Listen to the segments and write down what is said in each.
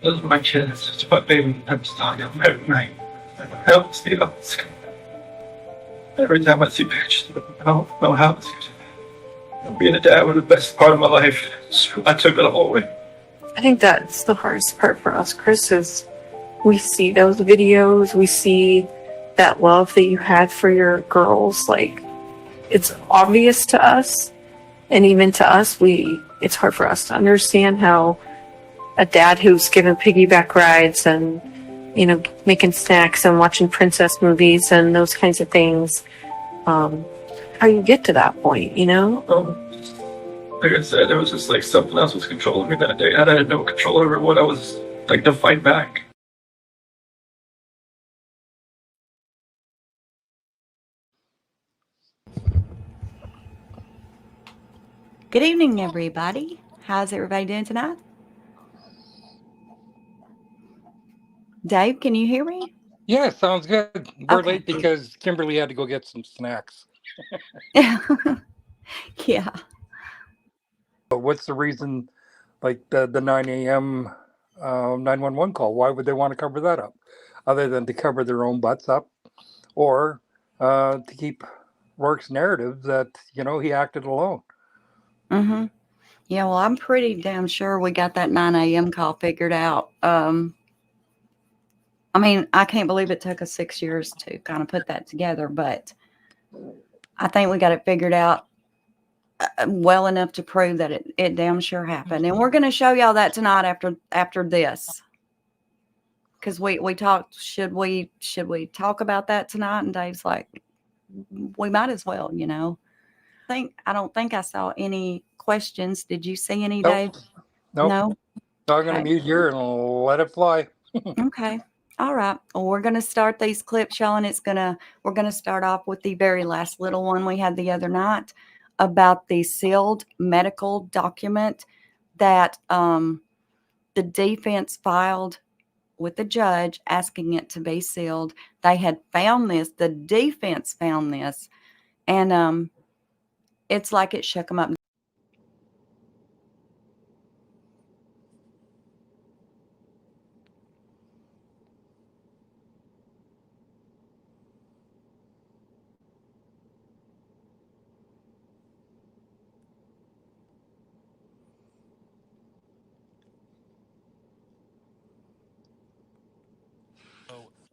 Those are my kids. It's what baby I'm talking about every night. Helps me out. Every time I see pictures of no house. Being a dad was the best part of my life. So I took it all away. I think that's the hardest part for us, Chris, is we see those videos, we see that love that you had for your girls. Like, it's obvious to us, and even to us, it's hard for us to understand how a dad who's given piggyback rides and, you know, making snacks and watching princess movies and those kinds of things, how you get to that point, you know? Like I said, it was just like something else was controlling me that day. I had no control over what I was like to fight back. Good evening, everybody. How's everybody doing tonight? Dave, can you hear me? Yeah, sounds good. We're Okay. late because Kimberly had to go get some snacks. Yeah. But what's the reason, like the 9 a.m. 911 call? Why would they want to cover that up? Other than to cover their own butts up, or to keep Rourke's narrative that, you know, he acted alone. Mm-hmm. Yeah, well, I'm pretty damn sure we got that 9 a.m. call figured out. I mean, I can't believe it took us 6 years to kind of put that together, but I think we got it figured out well enough to prove that it damn sure happened. And we're going to show y'all that tonight after this. Because we talked, should we talk about that tonight? And Dave's like, we might as well, you know. I don't think I saw any questions. Did you see any, Nope. Dave? Nope. No. So I'm going to mute here and let it fly. Okay. All right. Well, we're going to start these clips, y'all, and we're going to start off with the very last little one we had the other night about the sealed medical document that the defense filed with the judge asking it to be sealed. They had found this, the defense found this, and it's like it shook them up.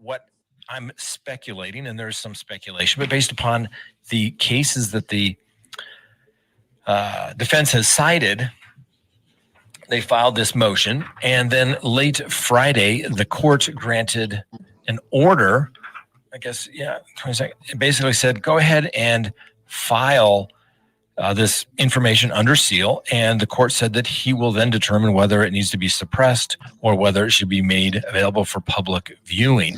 What I'm speculating, and there's some speculation, but based upon the cases that the defense has cited, they filed this motion, and then late Friday, the court granted an order, I guess, 22nd, it basically said, go ahead and file this information under seal, and the court said that he will then determine whether it needs to be suppressed or whether it should be made available for public viewing.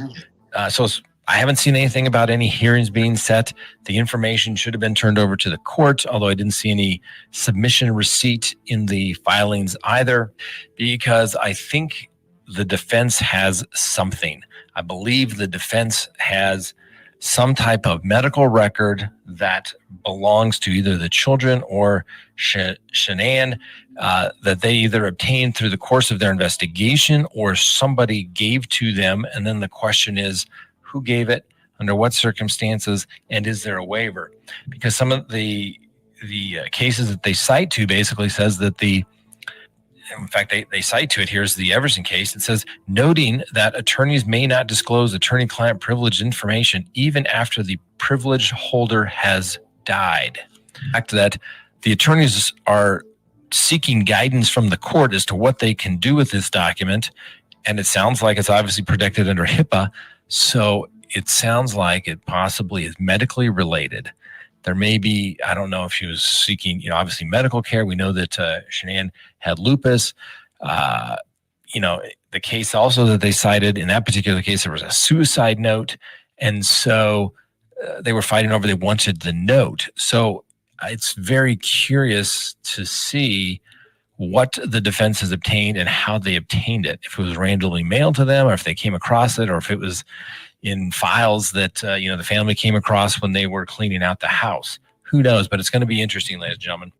So I haven't seen anything about any hearings being set. The information should have been turned over to the court, although I didn't see any submission receipt in the filings either, because I think the defense has something. I believe the defense has some type of medical record that belongs to either the children or Shanann, that they either obtained through the course of their investigation or somebody gave to them. And then the question is, who gave it, under what circumstances, and is there a waiver? Because some of the cases that they cite to basically says that in fact, they cite to it, here's the Everson case. It says, noting that attorneys may not disclose attorney-client privileged information even after the privilege holder has died. Back to that, the attorneys are seeking guidance from the court as to what they can do with this document, and it sounds like it's obviously protected under HIPAA, so it sounds like it possibly is medically related. There may be, I don't know if she was seeking, obviously medical care. We know that Shanann had lupus. The case also that they cited, in that particular case, there was a suicide note. And so they were fighting over, they wanted the note. So it's very curious to see what the defense has obtained and how they obtained it. If it was randomly mailed to them, or if they came across it, or if it was in files that, the family came across when they were cleaning out the house. Who knows? But it's going to be interesting, ladies and gentlemen.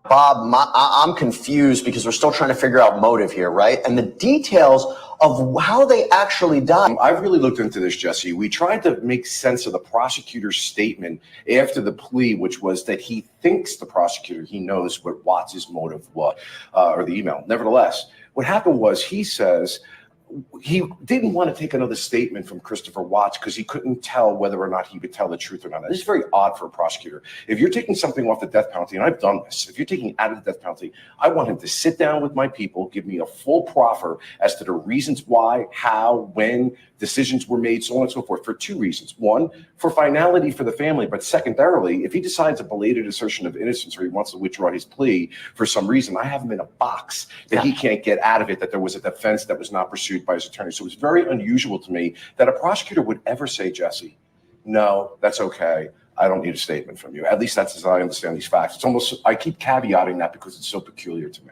Bob, I'm confused because we're still trying to figure out motive here, right? And the details of how they actually died. I've really looked into this, Jesse. We tried to make sense of the prosecutor's statement after the plea, which was that he thinks the prosecutor, he knows what Watts' motive was, or the email. Nevertheless, what happened was he says he didn't want to take another statement from Christopher Watts because he couldn't tell whether or not he would tell the truth or not. This is very odd for a prosecutor. If you're taking something off the death penalty, and I've done this, if you're taking out of the death penalty, I want him to sit down with my people, give me a full proffer as to the reasons why, how, when decisions were made, so on and so forth, for two reasons. One, for finality for the family, but secondarily, if he decides a belated assertion of innocence or he wants to withdraw his plea for some reason, I have him in a box that he can't get out of it, that there was a defense that was not pursued by his attorney. So it's very unusual to me that a prosecutor would ever say, Jesse, no, that's okay. I don't need a statement from you. At least that's as I understand these facts. It's almost, I keep caveating that because it's so peculiar to me.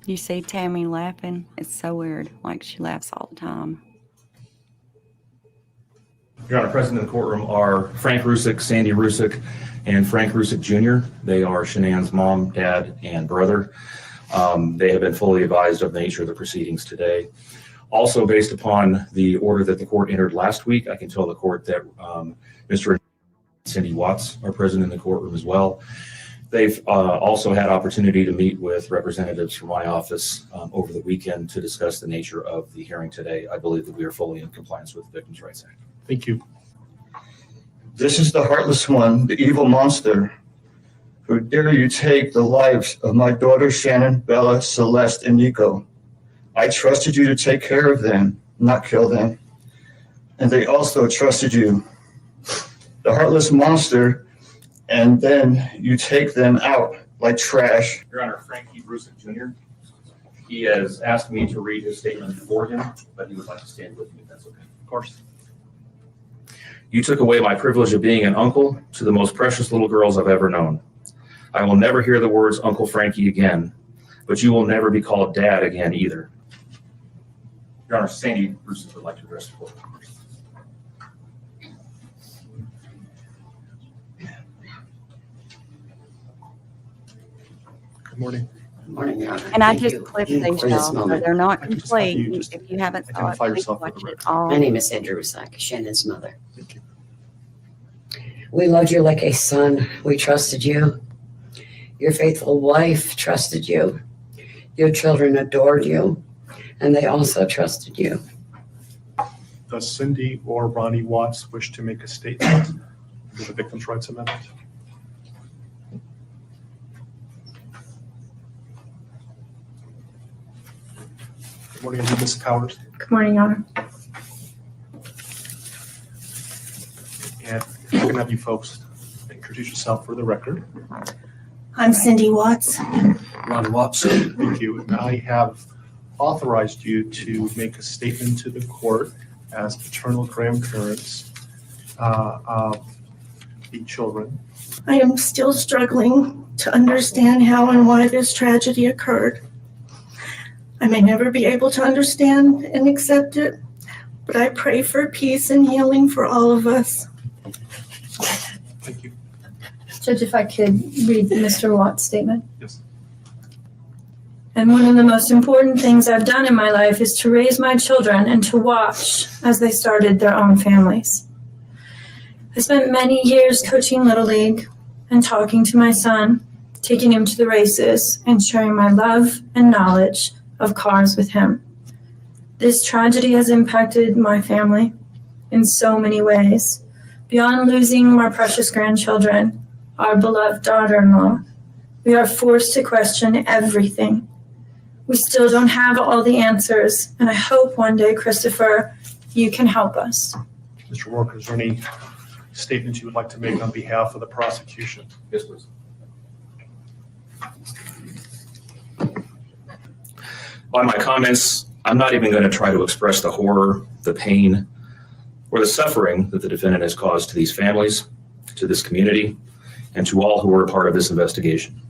You see Tammy laughing? It's so weird. Like she laughs all the time. Your Honor, present in the courtroom are Frank Rusick, Sandy Rusick, and Frank Rusick Jr. They are Shanann's mom, dad, and brother. They have been fully advised of the nature of the proceedings today. Also, based upon the order that the court entered last week, I can tell the court that Mr. and Cindy Watts are present in the courtroom as well. They've also had opportunity to meet with representatives from my office over the weekend to discuss the nature of the hearing today. I believe that we are fully in compliance with the Victims' Rights Act. Thank you. This is the heartless one, the evil monster. Who dare you take the lives of my daughters Shannon, Bella, Celeste, and Nico? I trusted you to take care of them, not kill them. And they also trusted you. The heartless monster. And then you take them out like trash. Your Honor, Frankie Rusick Jr. He has asked me to read his statement for him, but he would like to stand with me if that's okay. Of course. You took away my privilege of being an uncle to the most precious little girls I've ever known. I will never hear the words Uncle Frankie again, but you will never be called Dad again either. Your Honor, Sandy Rusick would like to address the court. Good morning. Good morning, Your Honor. And I Thank just you. clipped You these, for this y'all, so moment. they're not I just have complete. you just If you haven't saw it, identify please yourself for watch the it record. all. My name is Andrew Rusak, Shannon's mother. Thank you. We loved you like a son. We trusted you. Your faithful wife trusted you. Your children adored you, and they also trusted you. Does Cindy or Ronnie Watts wish to make a statement for the Victims' Rights Amendment? Good morning, Ms. Cowers. Good morning, Your Honor. And if I can have you folks introduce yourself for the record. I'm Cindy Watts. Ron Watson. Thank you. And I have authorized you to make a statement to the court as paternal grandparents of the children. I am still struggling to understand how and why this tragedy occurred. I may never be able to understand and accept it, but I pray for peace and healing for all of us. Thank you. Judge, if I could read Mr. Watt's statement. Yes. And one of the most important things I've done in my life is to raise my children and to watch as they started their own families. I spent many years coaching Little League and talking to my son, taking him to the races, and sharing my love and knowledge of cars with him. This tragedy has impacted my family in so many ways. Beyond losing my precious grandchildren, our beloved daughter-in-law, we are forced to question everything. We still don't have all the answers, and I hope one day, Christopher, you can help us. Mr. Walker, is there any statements you would like to make on behalf of the prosecution? Yes, please. By my comments, I'm not even going to try to express the horror, the pain, or the suffering that the defendant has caused to these families, to this community, and to all who were a part of this investigation.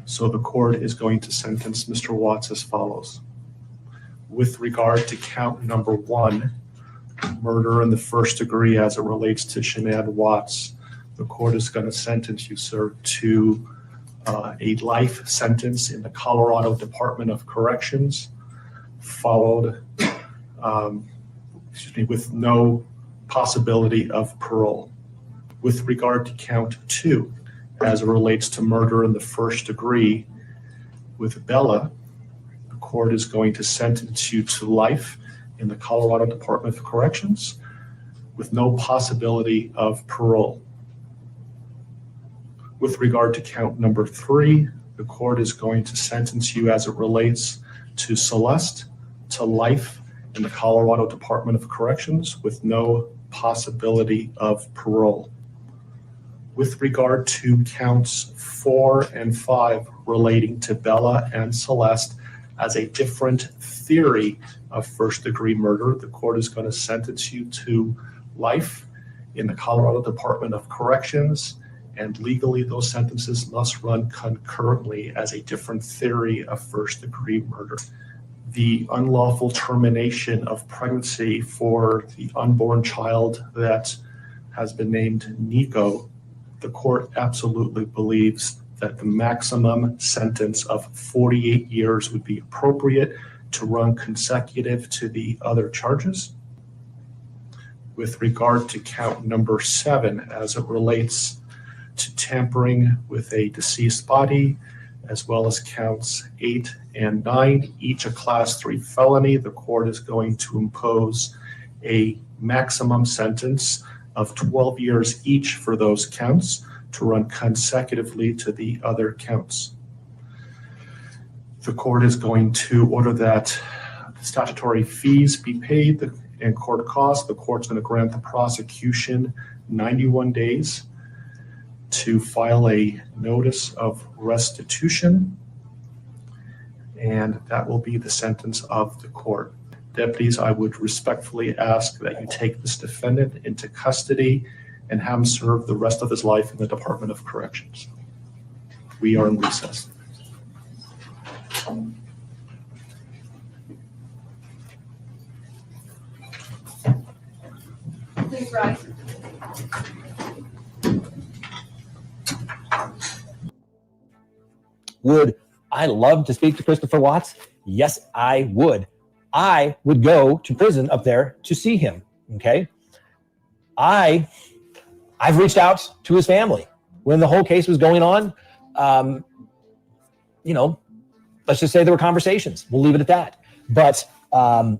So the court is going to sentence Mr. Watts as follows. With regard to count number 1, murder in the first degree as it relates to Shanann Watts, the court is going to sentence you, sir, to a life sentence in the Colorado Department of Corrections, followed, with no possibility of parole. With regard to count 2, as it relates to murder in the first degree with Bella, the court is going to sentence you to life in the Colorado Department of Corrections with no possibility of parole. With regard to count number 3, the court is going to sentence you as it relates to Celeste to life in the Colorado Department of Corrections with no possibility of parole. With regard to counts 4 and 5 relating to Bella and Celeste as a different theory of first-degree murder, the court is going to sentence you to life in the Colorado Department of Corrections, and legally those sentences must run concurrently as a different theory of first-degree murder. The unlawful termination of pregnancy for the unborn child that has been named Nico, the court absolutely believes that the maximum sentence of 48 years would be appropriate to run consecutive to the other charges. With regard to count number 7, as it relates to tampering with a deceased body, as well as counts 8 and 9, each a class 3 felony, the court is going to impose a maximum sentence of 12 years each for those counts to run consecutively to the other counts. The court is going to order that statutory fees be paid and court costs. The court's going to grant the prosecution 91 days to file a notice of restitution, and that will be the sentence of the court. Deputies, I would respectfully ask that you take this defendant into custody and have him serve the rest of his life in the Department of Corrections. We are in recess. Please rise. Would I love to speak to Christopher Watts? Yes, I would. I would go to prison up there to see him. Okay. I've reached out to his family when the whole case was going on. Let's just say there were conversations. We'll leave it at that. But, I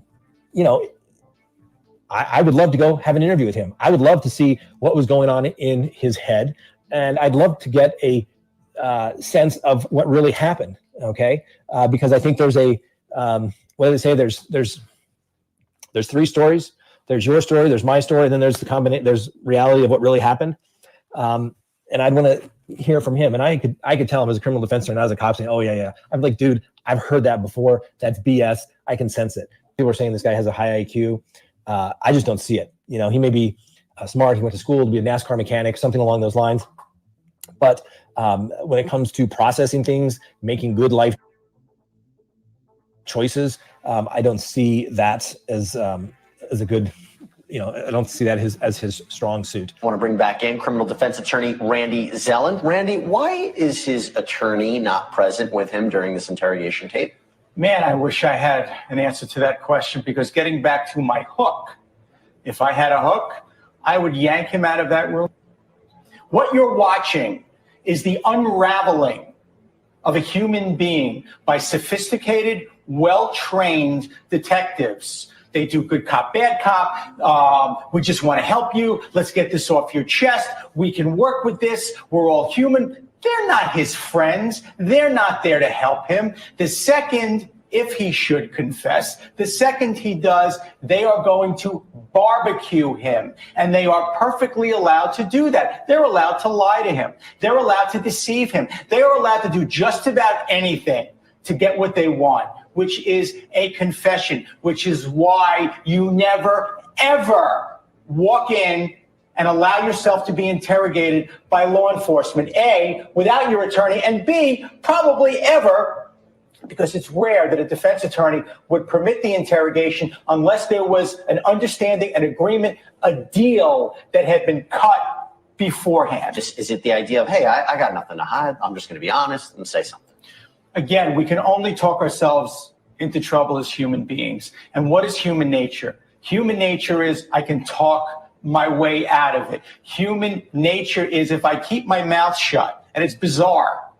would love to go have an interview with him. I would love to see what was going on in his head. And I'd love to get a sense of what really happened. Okay. Because I think there's what do they say? There's 3 stories. There's your story, there's my story, and then there's there's reality of what really happened. And I'd want to hear from him. And I could tell him as a criminal defense attorney, and as a cop saying, oh yeah. I'm like, dude, I've heard that before. That's BS. I can sense it. People are saying this guy has a high IQ. I just don't see it. He may be smart. He went to school to be a NASCAR mechanic, something along those lines. But when it comes to processing things, making good life choices, I don't see that as a good, I don't see that as his strong suit. I want to bring back in criminal defense attorney Randy Zellen. Randy, why is his attorney not present with him during this interrogation tape? Man, I wish I had an answer to that question, because getting back to my hook, if I had a hook, I would yank him out of that room. What you're watching is the unraveling of a human being by sophisticated, well-trained detectives. They do good cop, bad cop. We just want to help you. Let's get this off your chest. We can work with this. We're all human. They're not his friends. They're not there to help him. The second, if he should confess, the second he does, they are going to barbecue him. And they are perfectly allowed to do that. They're allowed to lie to him. They're allowed to deceive him. They are allowed to do just about anything to get what they want, which is a confession, which is why you never, ever walk in and allow yourself to be interrogated by law enforcement, A, without your attorney, and B, probably ever, because it's rare that a defense attorney would permit the interrogation unless there was an understanding, an agreement, a deal that had been cut beforehand. Is it the idea of, hey, I got nothing to hide, I'm just going to be honest and say something? Again, we can only talk ourselves into trouble as human beings. And what is human nature? Human nature is I can talk my way out of it. Human nature is if I keep my mouth shut, and it's bizarre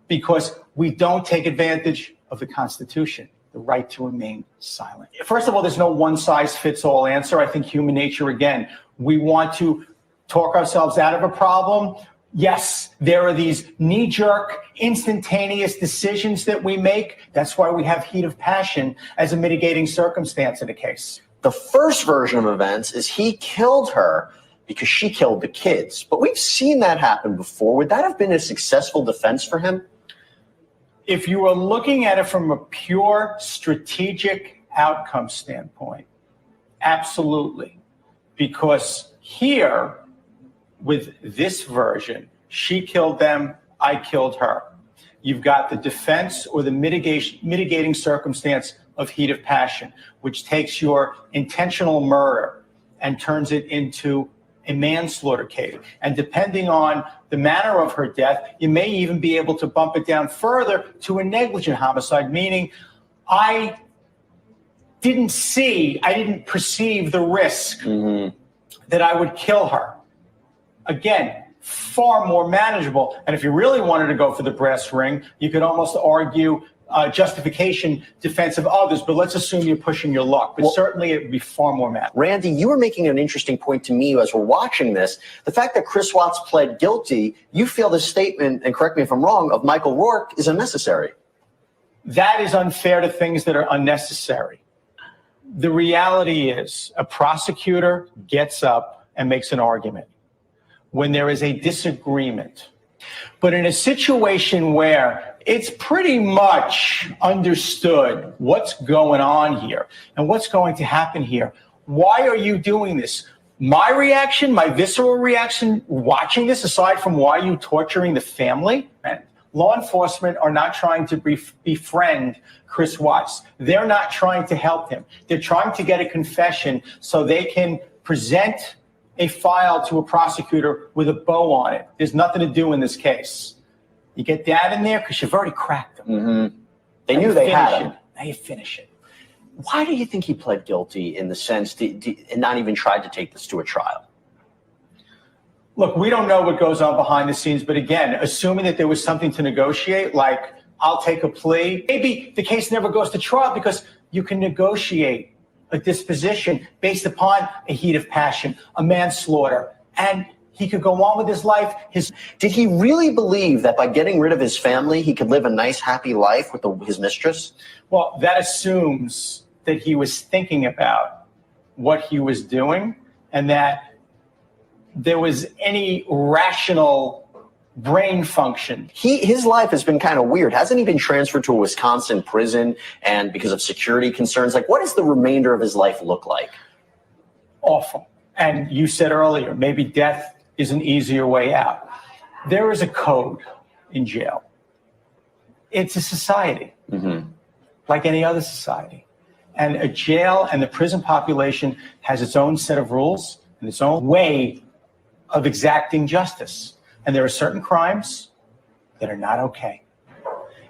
because we don't take advantage of the Constitution, the right to remain silent. First of all, there's no one-size-fits-all answer. I think human nature, again, we want to talk ourselves out of a problem. Yes, there are these knee-jerk, instantaneous decisions that we make. That's why we have heat of passion as a mitigating circumstance in a case. The first version of events is he killed her because she killed the kids. But we've seen that happen before. Would that have been a successful defense for him? If you were looking at it from a pure strategic outcome standpoint, absolutely. Because here, with this version, she killed them, I killed her. You've got the defense or the mitigating circumstance of heat of passion, which takes your intentional murder and turns it into a manslaughter case. And depending on the manner of her death, you may even be able to bump it down further to a negligent homicide, meaning I didn't perceive the risk that I would kill her. Again, far more manageable. And if you really wanted to go for the brass ring, you could almost argue justification defense of others, but let's assume you're pushing your luck. But certainly it would be far more manageable. Randy, you were making an interesting point to me as we're watching this. The fact that Chris Watts pled guilty, you feel the statement, and correct me if I'm wrong, of Michael Rourke is unnecessary. That is unfair to things that are unnecessary. The reality is a prosecutor gets up and makes an argument when there is a disagreement. But in a situation where it's pretty much understood what's going on here and what's going to happen here, why are you doing this? My reaction, my visceral reaction watching this, aside from why are you torturing the family, and law enforcement are not trying to befriend Chris Watts. They're not trying to help him. They're trying to get a confession so they can present a file to a prosecutor with a bow on it. There's nothing to do in this case. You get that in there because you've already cracked them. They knew they had him. Now you finish it. Why do you think he pled guilty in the sense and not even tried to take this to a trial? Look, we don't know what goes on behind the scenes, but again, assuming that there was something to negotiate, like I'll take a plea, maybe the case never goes to trial because you can negotiate a disposition based upon a heat of passion, a manslaughter, and he could go on with his life. Did he really believe that by getting rid of his family, he could live a nice, happy life with his mistress? Well, that assumes that he was thinking about what he was doing and that there was any rational brain function. His life has been kind of weird. Hasn't he been transferred to a Wisconsin prison and because of security concerns? Like, what does the remainder of his life look like? Awful. And you said earlier, maybe death is an easier way out. There is a code in jail. It's a society, like any other society. And a jail and the prison population has its own set of rules and its own way of exacting justice. And there are certain crimes that are not okay.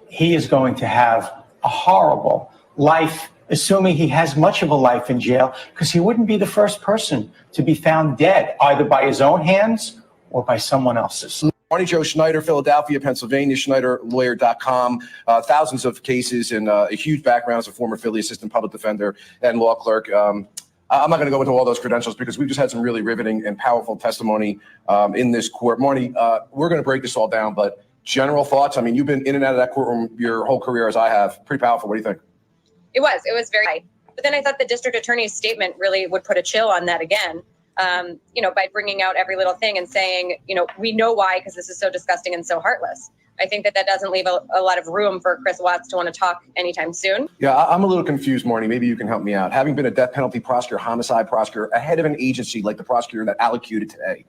He is going to have a horrible life, assuming he has much of a life in jail, because he wouldn't be the first person to be found dead, either by his own hands or by someone else's. Marty Joe Schneider, Philadelphia, Pennsylvania, SchneiderLawyer.com. Thousands of cases and a huge background as a former Philly assistant public defender and law clerk. I'm not going to go into all those credentials because we've just had some really riveting and powerful testimony in this court. Marty, we're going to break this all down, but general thoughts? I mean, you've been in and out of that courtroom your whole career as I have. Pretty powerful. What do you think? It was very high. But then I thought the district attorney's statement really would put a chill on that again, by bringing out every little thing and saying, we know why, because this is so disgusting and so heartless. I think that doesn't leave a lot of room for Chris Watts to want to talk anytime soon. Yeah, I'm a little confused, Marnie. Maybe you can help me out. Having been a death penalty prosecutor, homicide prosecutor, ahead of an agency like the prosecutor that allocated today,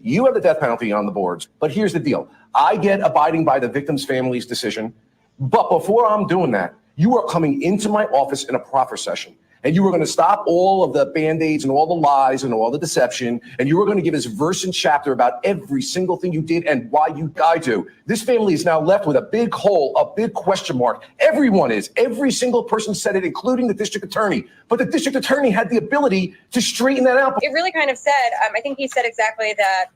you have the death penalty on the boards. But here's the deal. I get abiding by the victim's family's decision. But before I'm doing that, you are coming into my office in a proffer session. And you were going to stop all of the Band-Aids and all the lies and all the deception. And you were going to give us verse and chapter about every single thing you did and why you died to. This family is now left with a big hole, a big question mark. Everyone is. Every single person said it, including the district attorney. But the district attorney had the ability to straighten that out. It really kind of said, I think he said exactly that,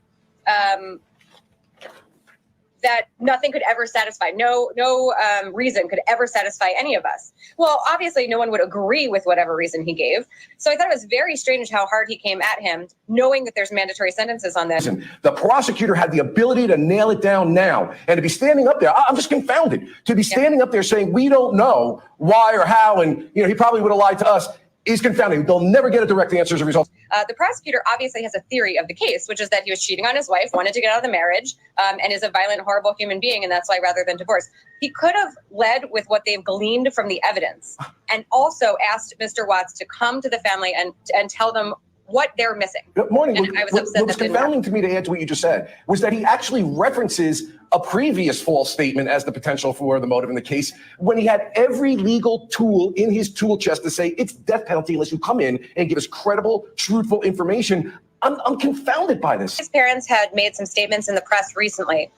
that nothing could ever satisfy, no reason could ever satisfy any of us. Well, obviously no one would agree with whatever reason he gave. So I thought it was very strange how hard he came at him, knowing that there's mandatory sentences on this. The prosecutor had the ability to nail it down now. And to be standing up there, I'm just confounded. To be standing up there saying, we don't know why or how, and he probably would have lied to us, is confounding. They'll never get a direct answer as a result. The prosecutor obviously has a theory of the case, which is that he was cheating on his wife, wanted to get out of the marriage, and is a violent, horrible human being, and that's why rather than divorce. He could have led with what they've gleaned from the evidence and also asked Mr. Watts to come to the family and tell them what they're missing. Good morning. And I was upset what was that didn't confounding to me, to add to what you just said, was that he actually references a previous false statement as the potential for the motive in the case, when he had every legal tool in his tool chest to say it's death penalty unless you come in and give us credible, truthful information. I'm confounded by this. His parents had made some statements in the press recently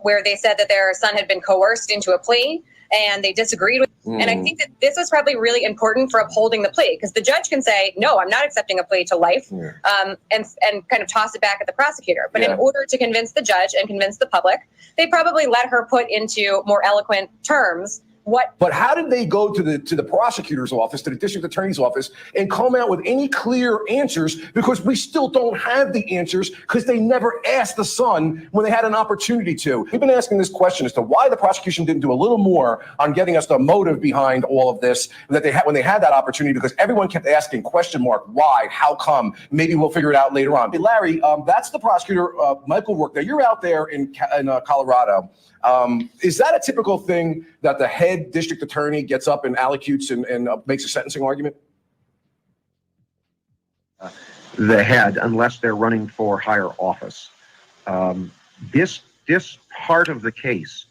where they said that their son had been coerced into a plea, and they disagreed with. And I think that this was probably really important for upholding the plea, because the judge can say, no, I'm not accepting a plea to life, and kind of toss it back at the prosecutor. But in order to convince the judge and convince the public, they probably let her put into more eloquent terms what. But how did they go to the prosecutor's office, to the district attorney's office, and come out with any clear answers? Because we still don't have the answers, because they never asked the son when they had an opportunity to. We've been asking this question as to why the prosecution didn't do a little more on getting us the motive behind all of this that they had when they had that opportunity, because everyone kept asking question mark, why, how come? Maybe we'll figure it out later on. Hey, Larry, that's the prosecutor, Michael Rourke. Now, you're out there in Colorado. Is that a typical thing that the head district attorney gets up and allocutes and makes a sentencing argument? The head, unless they're running for higher office. This part of the case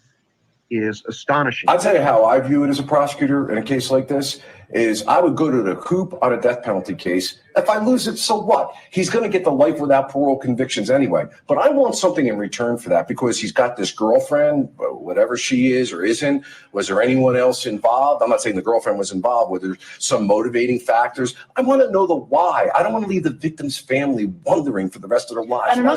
is astonishing. I'll tell you how I view it as a prosecutor in a case like this is I would go to the coop on a death penalty case. If I lose it, so what? He's going to get the life without parole convictions anyway. But I want something in return for that, because he's got this girlfriend, whatever she is or isn't. Was there anyone else involved? I'm not saying the girlfriend was involved. Were there some motivating factors? I want to know the why. I don't want to leave the victim's family wondering for the rest of their lives. And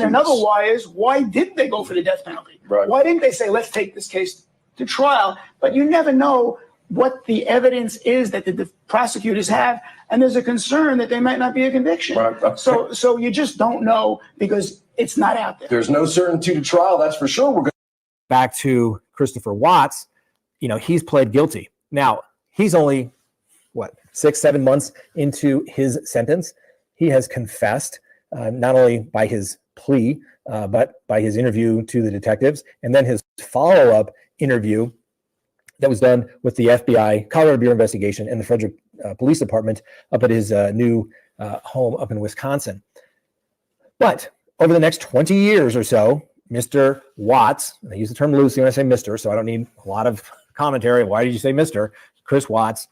another why is, why didn't they go for the death penalty? Right. Why didn't they say, let's take this case to trial? But you never know what the evidence is that the prosecutors have, and there's a concern that there might not be a conviction. Right. So you just don't know, because it's not out there. There's no certainty to trial, that's for sure. We're back to Christopher Watts. He's pled guilty. Now, he's only, 6-7 months into his sentence. He has confessed, not only by his plea, but by his interview to the detectives, and then his follow-up interview that was done with the FBI, Colorado Bureau of Investigation, and the Frederick Police Department up at his new home up in Wisconsin. But over the next 20 years or so, Mr. Watts, and I use the term loosely when I say Mr., so I don't need a lot of commentary. Why did you say Mr.? Chris Watts,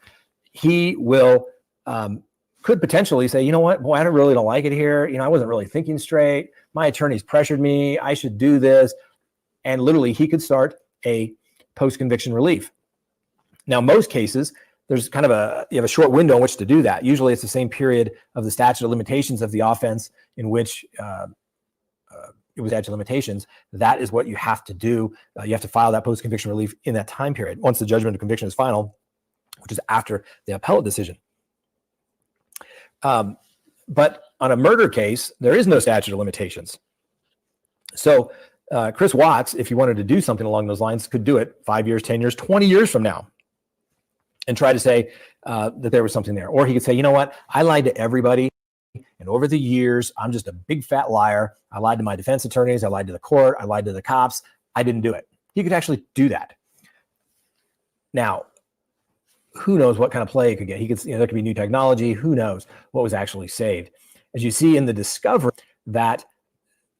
he will, could potentially say, you know what, boy, I really don't like it here. I wasn't really thinking straight. My attorneys pressured me. I should do this. And literally, he could start a post-conviction relief. Now, most cases, there's kind of you have a short window in which to do that. Usually it's the same period of the statute of limitations of the offense in which it was statute of limitations. That is what you have to do. You have to file that post-conviction relief in that time period once the judgment of conviction is final, which is after the appellate decision. But on a murder case, there is no statute of limitations. So Chris Watts, if he wanted to do something along those lines, could do it 5 years, 10 years, 20 years from now and try to say that there was something there. Or he could say, you know what, I lied to everybody. And over the years, I'm just a big fat liar. I lied to my defense attorneys. I lied to the court. I lied to the cops. I didn't do it. He could actually do that. Now, who knows what kind of play it could get? He could, there could be new technology. Who knows what was actually saved? As you see in the discovery, that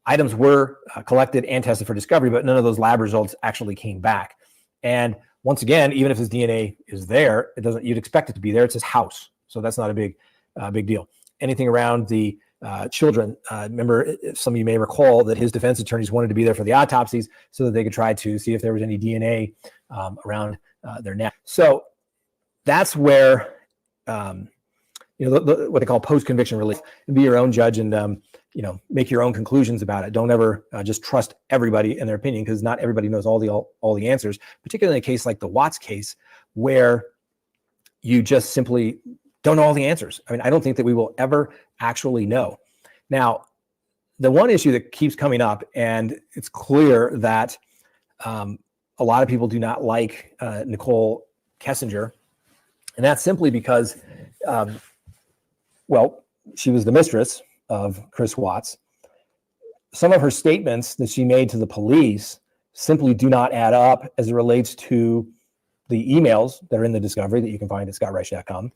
items were collected and tested for discovery, but none of those lab results actually came back. And once again, even if his DNA is there, it doesn't. You'd expect it to be there. It's his house, so that's not a big deal. Anything around the children. Remember, some of you may recall that his defense attorneys wanted to be there for the autopsies so that they could try to see if there was any DNA around their neck. So that's where what they call post-conviction relief. Be your own judge and make your own conclusions about it. Don't ever just trust everybody and their opinion, because not everybody knows all the answers. Particularly in a case like the Watts case, where you just simply don't know all the answers. I mean, I don't think that we will ever actually know. Now, the one issue that keeps coming up, and it's clear that a lot of people do not like Nicole Kessinger, and that's simply because, she was the mistress of Chris Watts. Some of her statements that she made to the police simply do not add up as it relates to the emails that are in the discovery that you can find at scottreich.com,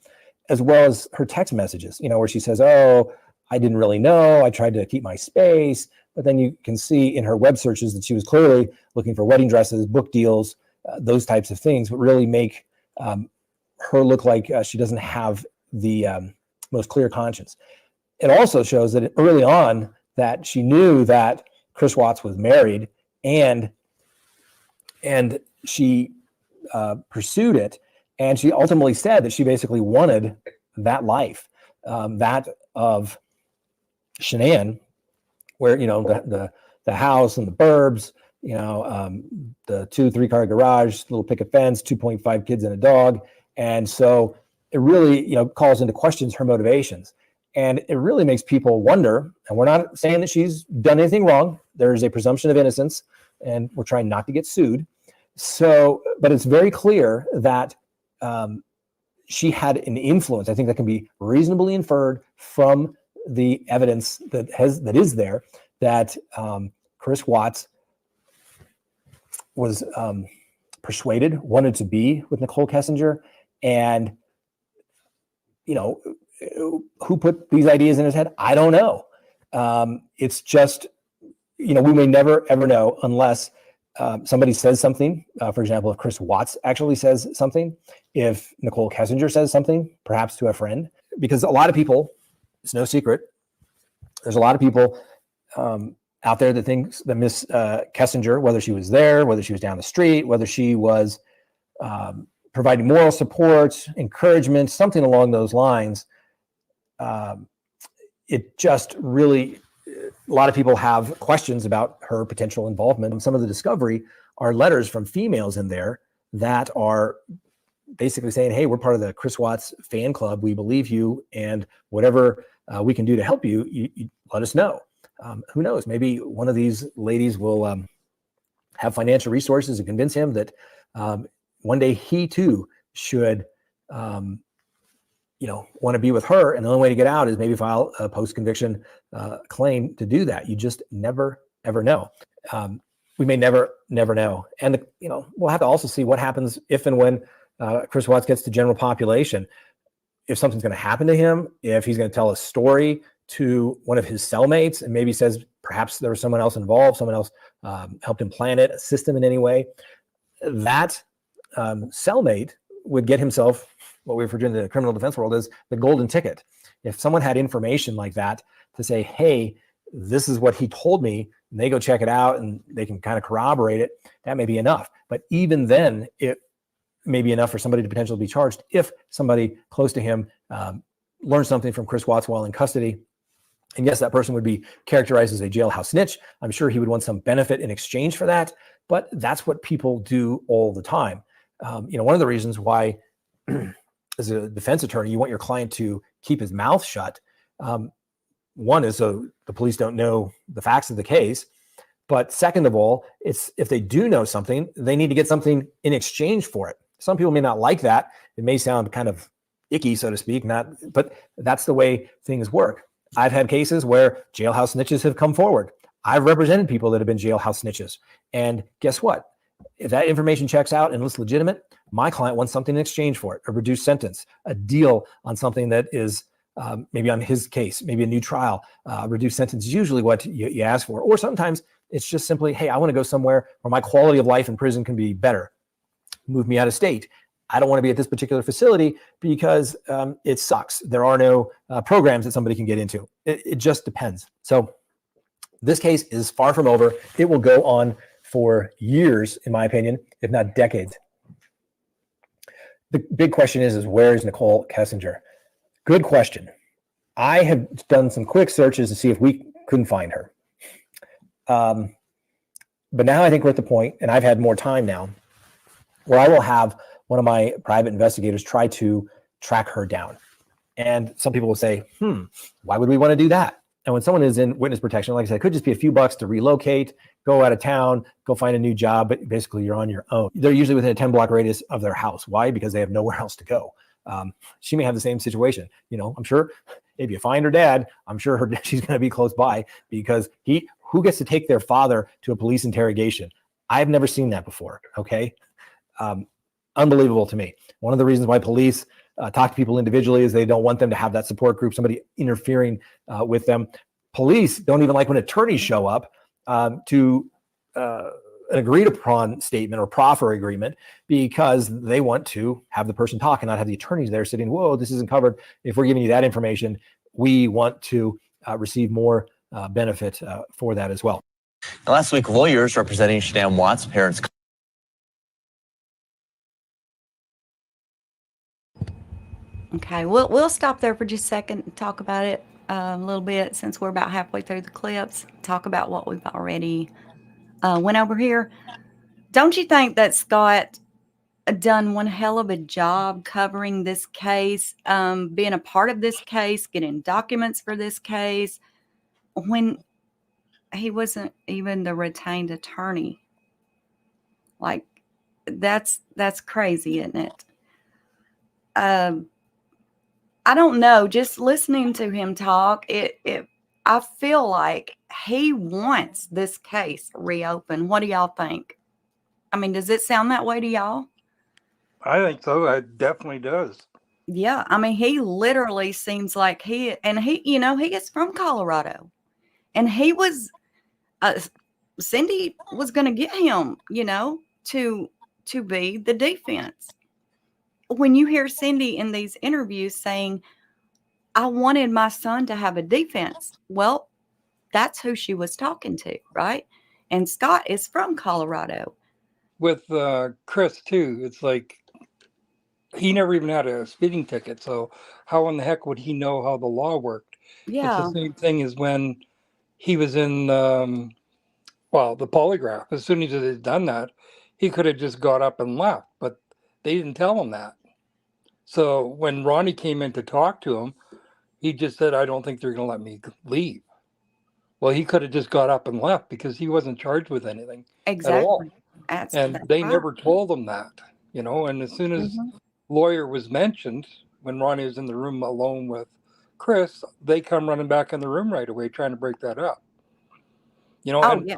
as well as her text messages, where she says, "Oh, I didn't really know. I tried to keep my space." But then you can see in her web searches that she was clearly looking for wedding dresses, book deals, those types of things, but really make her look like she doesn't have the most clear conscience. It also shows that early on that she knew that Chris Watts was married, and she pursued it. And she ultimately said that she basically wanted that life, that of Shanann, where, the house and the burbs, the 2-3 car garage, little picket fence, 2.5 kids and a dog. And so it really, calls into questions her motivations. And it really makes people wonder, and we're not saying that she's done anything wrong. There is a presumption of innocence, and we're trying not to get sued. So, but it's very clear that she had an influence. I think that can be reasonably inferred from the evidence that is there, that Chris Watts was persuaded, wanted to be with Nicole Kessinger, and who put these ideas in his head? I don't know. It's just, we may never ever know unless somebody says something. For example, if Chris Watts actually says something, if Nicole Kessinger says something, perhaps to a friend, because a lot of people, it's no secret, there's a lot of people out there that thinks that Miss Kessinger, whether she was there, whether she was down the street, whether she was providing moral support, encouragement, something along those lines, it just really, a lot of people have questions about her potential involvement. And some of the discovery are letters from females in there that are basically saying, "Hey, we're part of the Chris Watts fan club. We believe you, and whatever we can do to help you, you let us know." Who knows? Maybe one of these ladies will have financial resources and convince him that one day he too should want to be with her, and the only way to get out is maybe file a post-conviction claim to do that. You just never ever know. We may never know, and we'll have to also see what happens if and when Chris Watts gets to general population. If something's going to happen to him, if he's going to tell a story to one of his cellmates and maybe says perhaps there was someone else involved, someone else helped him plan it, assist him in any way, that cellmate would get himself what we refer to in the criminal defense world as the golden ticket. If someone had information like that to say, "Hey, this is what he told me," and they go check it out and they can kind of corroborate it, that may be enough. But even then, it may be enough for somebody to potentially be charged if somebody close to him learned something from Chris Watts while in custody. And yes, that person would be characterized as a jailhouse snitch. I'm sure he would want some benefit in exchange for that, but that's what people do all the time. One of the reasons why, as a defense attorney, you want your client to keep his mouth shut. One is so the police don't know the facts of the case. But second of all, it's if they do know something, they need to get something in exchange for it. Some people may not like that. It may sound kind of icky, so to speak, but that's the way things work. I've had cases where jailhouse snitches have come forward. I've represented people that have been jailhouse snitches. And guess what? If that information checks out and looks legitimate, my client wants something in exchange for it, a reduced sentence, a deal on something that is maybe on his case, maybe a new trial, reduced sentence is usually what you ask for. Or sometimes it's just simply, hey, I want to go somewhere where my quality of life in prison can be better. Move me out of state. I don't want to be at this particular facility because it sucks. There are no programs that somebody can get into. It just depends. So this case is far from over. It will go on for years, in my opinion, if not decades. The big question is where is Nicole Kessinger? Good question. I have done some quick searches to see if we couldn't find her. But now I think we're at the point, and I've had more time now, where I will have one of my private investigators try to track her down. And some people will say, why would we want to do that? And when someone is in witness protection, like I said, it could just be a few bucks to relocate, go out of town, go find a new job, but basically you're on your own. They're usually within a 10-block radius of their house. Why? Because they have nowhere else to go. She may have the same situation. You know, I'm sure if you find her dad, I'm sure she's going to be close by, because who gets to take their father to a police interrogation? I've never seen that before. Okay. Unbelievable to me. One of the reasons why police talk to people individually is they don't want them to have that support group, somebody interfering with them. Police don't even like when attorneys show up to an agreed upon statement or proffer agreement, because they want to have the person talk and not have the attorneys there sitting, whoa, this isn't covered. If we're giving you that information, we want to receive more benefit for that as well. Now, last week, lawyers representing Shanann Watts' parents. Okay, we'll stop there for just a second and talk about it a little bit, since we're about halfway through the clips. Talk about what we've already went over here. Don't you think that Scott done one hell of a job covering this case, being a part of this case, getting documents for this case, when he wasn't even the retained attorney? Like, that's crazy, isn't it? I don't know. Just listening to him talk, I feel like he wants this case reopened. What do y'all think? I mean, does it sound that way to y'all? I think so. It definitely does. Yeah. I mean, he literally seems like he is from Colorado, and he was, Cindy was going to get him, to be the defense. When you hear Cindy in these interviews saying, I wanted my son to have a defense, well, that's who she was talking to, right? And Scott is from Colorado. With Chris, too, it's like he never even had a speeding ticket. So how in the heck would he know how the law worked? Yeah. It's the same thing as when he was in, the polygraph. As soon as he had done that, he could have just got up and left, but they didn't tell him that. So when Ronnie came in to talk to him, he just said, I don't think they're going to let me leave. Well, he could have just got up and left because he wasn't charged with anything at all. That's They right. never told him that, and as soon as lawyer was mentioned, when Ronnie was in the room alone with Chris, they come running back in the room right away trying to break that up.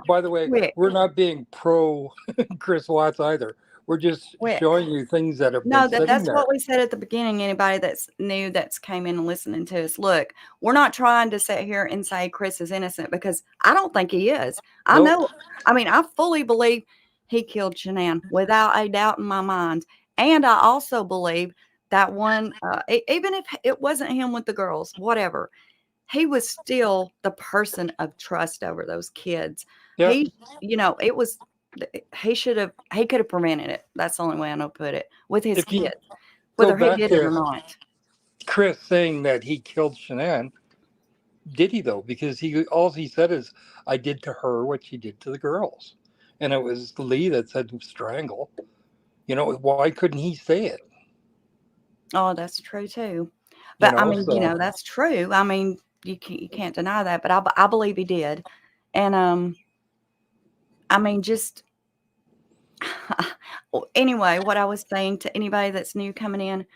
By the way, we're not being pro Chris Watts either. We're just showing you things that have been sitting that's there. what we said at the beginning. Anybody that's new, that's came in and listening to us, look, we're not trying to sit here and say Chris is innocent, because I don't think he is. I know. I mean, I fully believe he killed Shanann without a doubt in my mind. And I also believe that one, even if it wasn't him with the girls, whatever, he was still the person of trust over those kids. Yep. He could have prevented it. That's the only way I know to put it, with his kids, Go whether he back did to it or not. Chris saying that he killed Shanann, did he though? Because all he said is, I did to her what she did to the girls. And it was Lee that said strangle. Why couldn't he say it? Oh, that's true too. But that's true. I mean, you can't deny that, but I believe he did. And I mean, just anyway, what I was saying to anybody that's new coming in,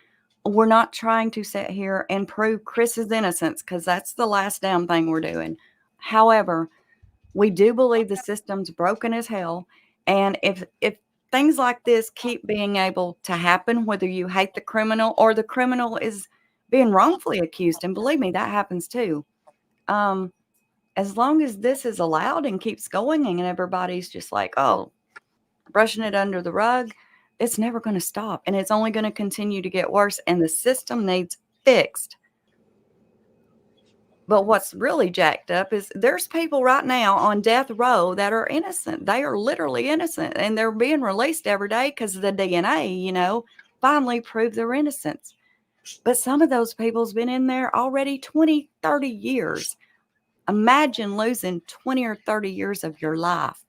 we're not trying to sit here and prove Chris's innocence, because that's the last damn thing we're doing. However, we do believe the system's broken as hell. And if things like this keep being able to happen, whether you hate the criminal or the criminal is being wrongfully accused. And believe me, that happens too. As long as this is allowed and keeps going and everybody's just like, oh, brushing it under the rug, it's never going to stop. And it's only going to continue to get worse. And the system needs fixed. But what's really jacked up is there's people right now on death row that are innocent. They are literally innocent. And they're being released every day because the DNA, finally proved their innocence. But some of those people's been in there already 20, 30 years. Imagine losing 20 or 30 years of your life.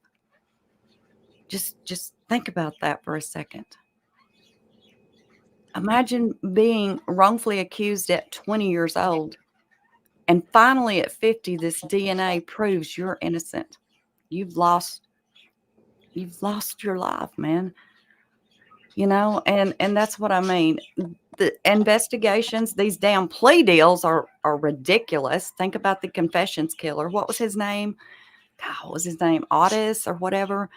Just think about that for a second. Imagine being wrongfully accused at 20 years old. And finally at 50, this DNA proves you're innocent. You've lost your life, man. And that's what I mean. The investigations, these damn plea deals are ridiculous. Think about the confessions killer. What was his name? God, what was his name? Otis or whatever.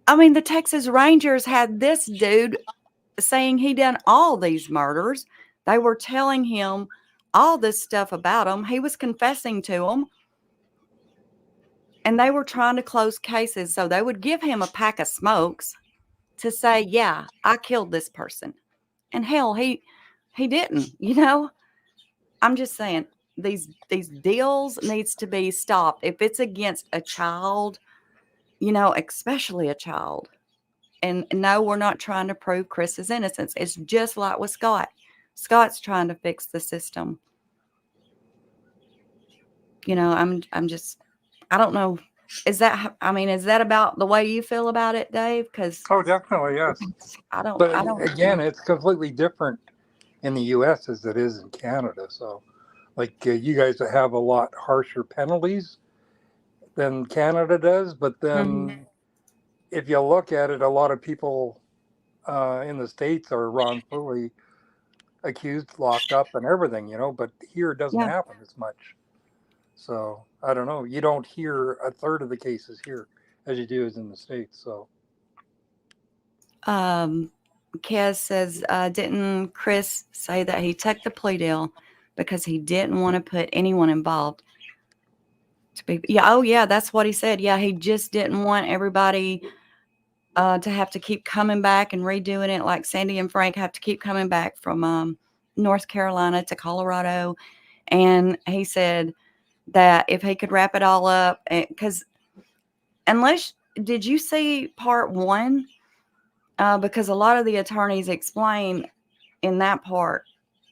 I mean, the Texas Rangers had this dude saying he done all these murders. They were telling him all this stuff about him. He was confessing to them. And they were trying to close cases. So they would give him a pack of smokes to say, yeah, I killed this person. And hell, he didn't, I'm just saying these deals needs to be stopped. If it's against a child, especially a child. And no, we're not trying to prove Chris's innocence. It's just like with Scott. Scott's trying to fix the system. I'm just, I don't know. Is that about the way you feel about it, Dave? Because definitely, yes. I don't. Again, it's completely different in the U.S. as it is in Canada. So, you guys have a lot harsher penalties than Canada does. But then, if you look at it, a lot of people in the States are wrongfully accused, locked up, and everything. But here it doesn't happen as much. So I don't know. You don't hear a third of the cases here as you do as in the States. So. Kez says, didn't Chris say that he took the plea deal because he didn't want to put anyone involved to be? Yeah. Oh yeah. That's what he said. Yeah. He just didn't want everybody to have to keep coming back and redoing it. Like Sandy and Frank have to keep coming back from North Carolina to Colorado. And he said that if he could wrap it all up, because did you see part 1? Because a lot of the attorneys explain in that part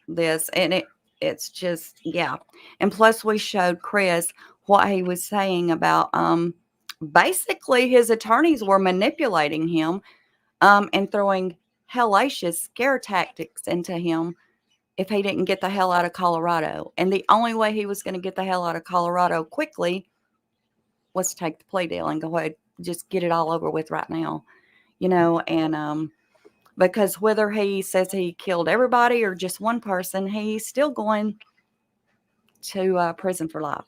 this, and it's just, yeah. And plus we showed Chris what he was saying about, basically his attorneys were manipulating him, and throwing hellacious scare tactics into him if he didn't get the hell out of Colorado. And the only way he was going to get the hell out of Colorado quickly was to take the plea deal and go ahead, just get it all over with right now, and because whether he says he killed everybody or just one person, he's still going to prison for life.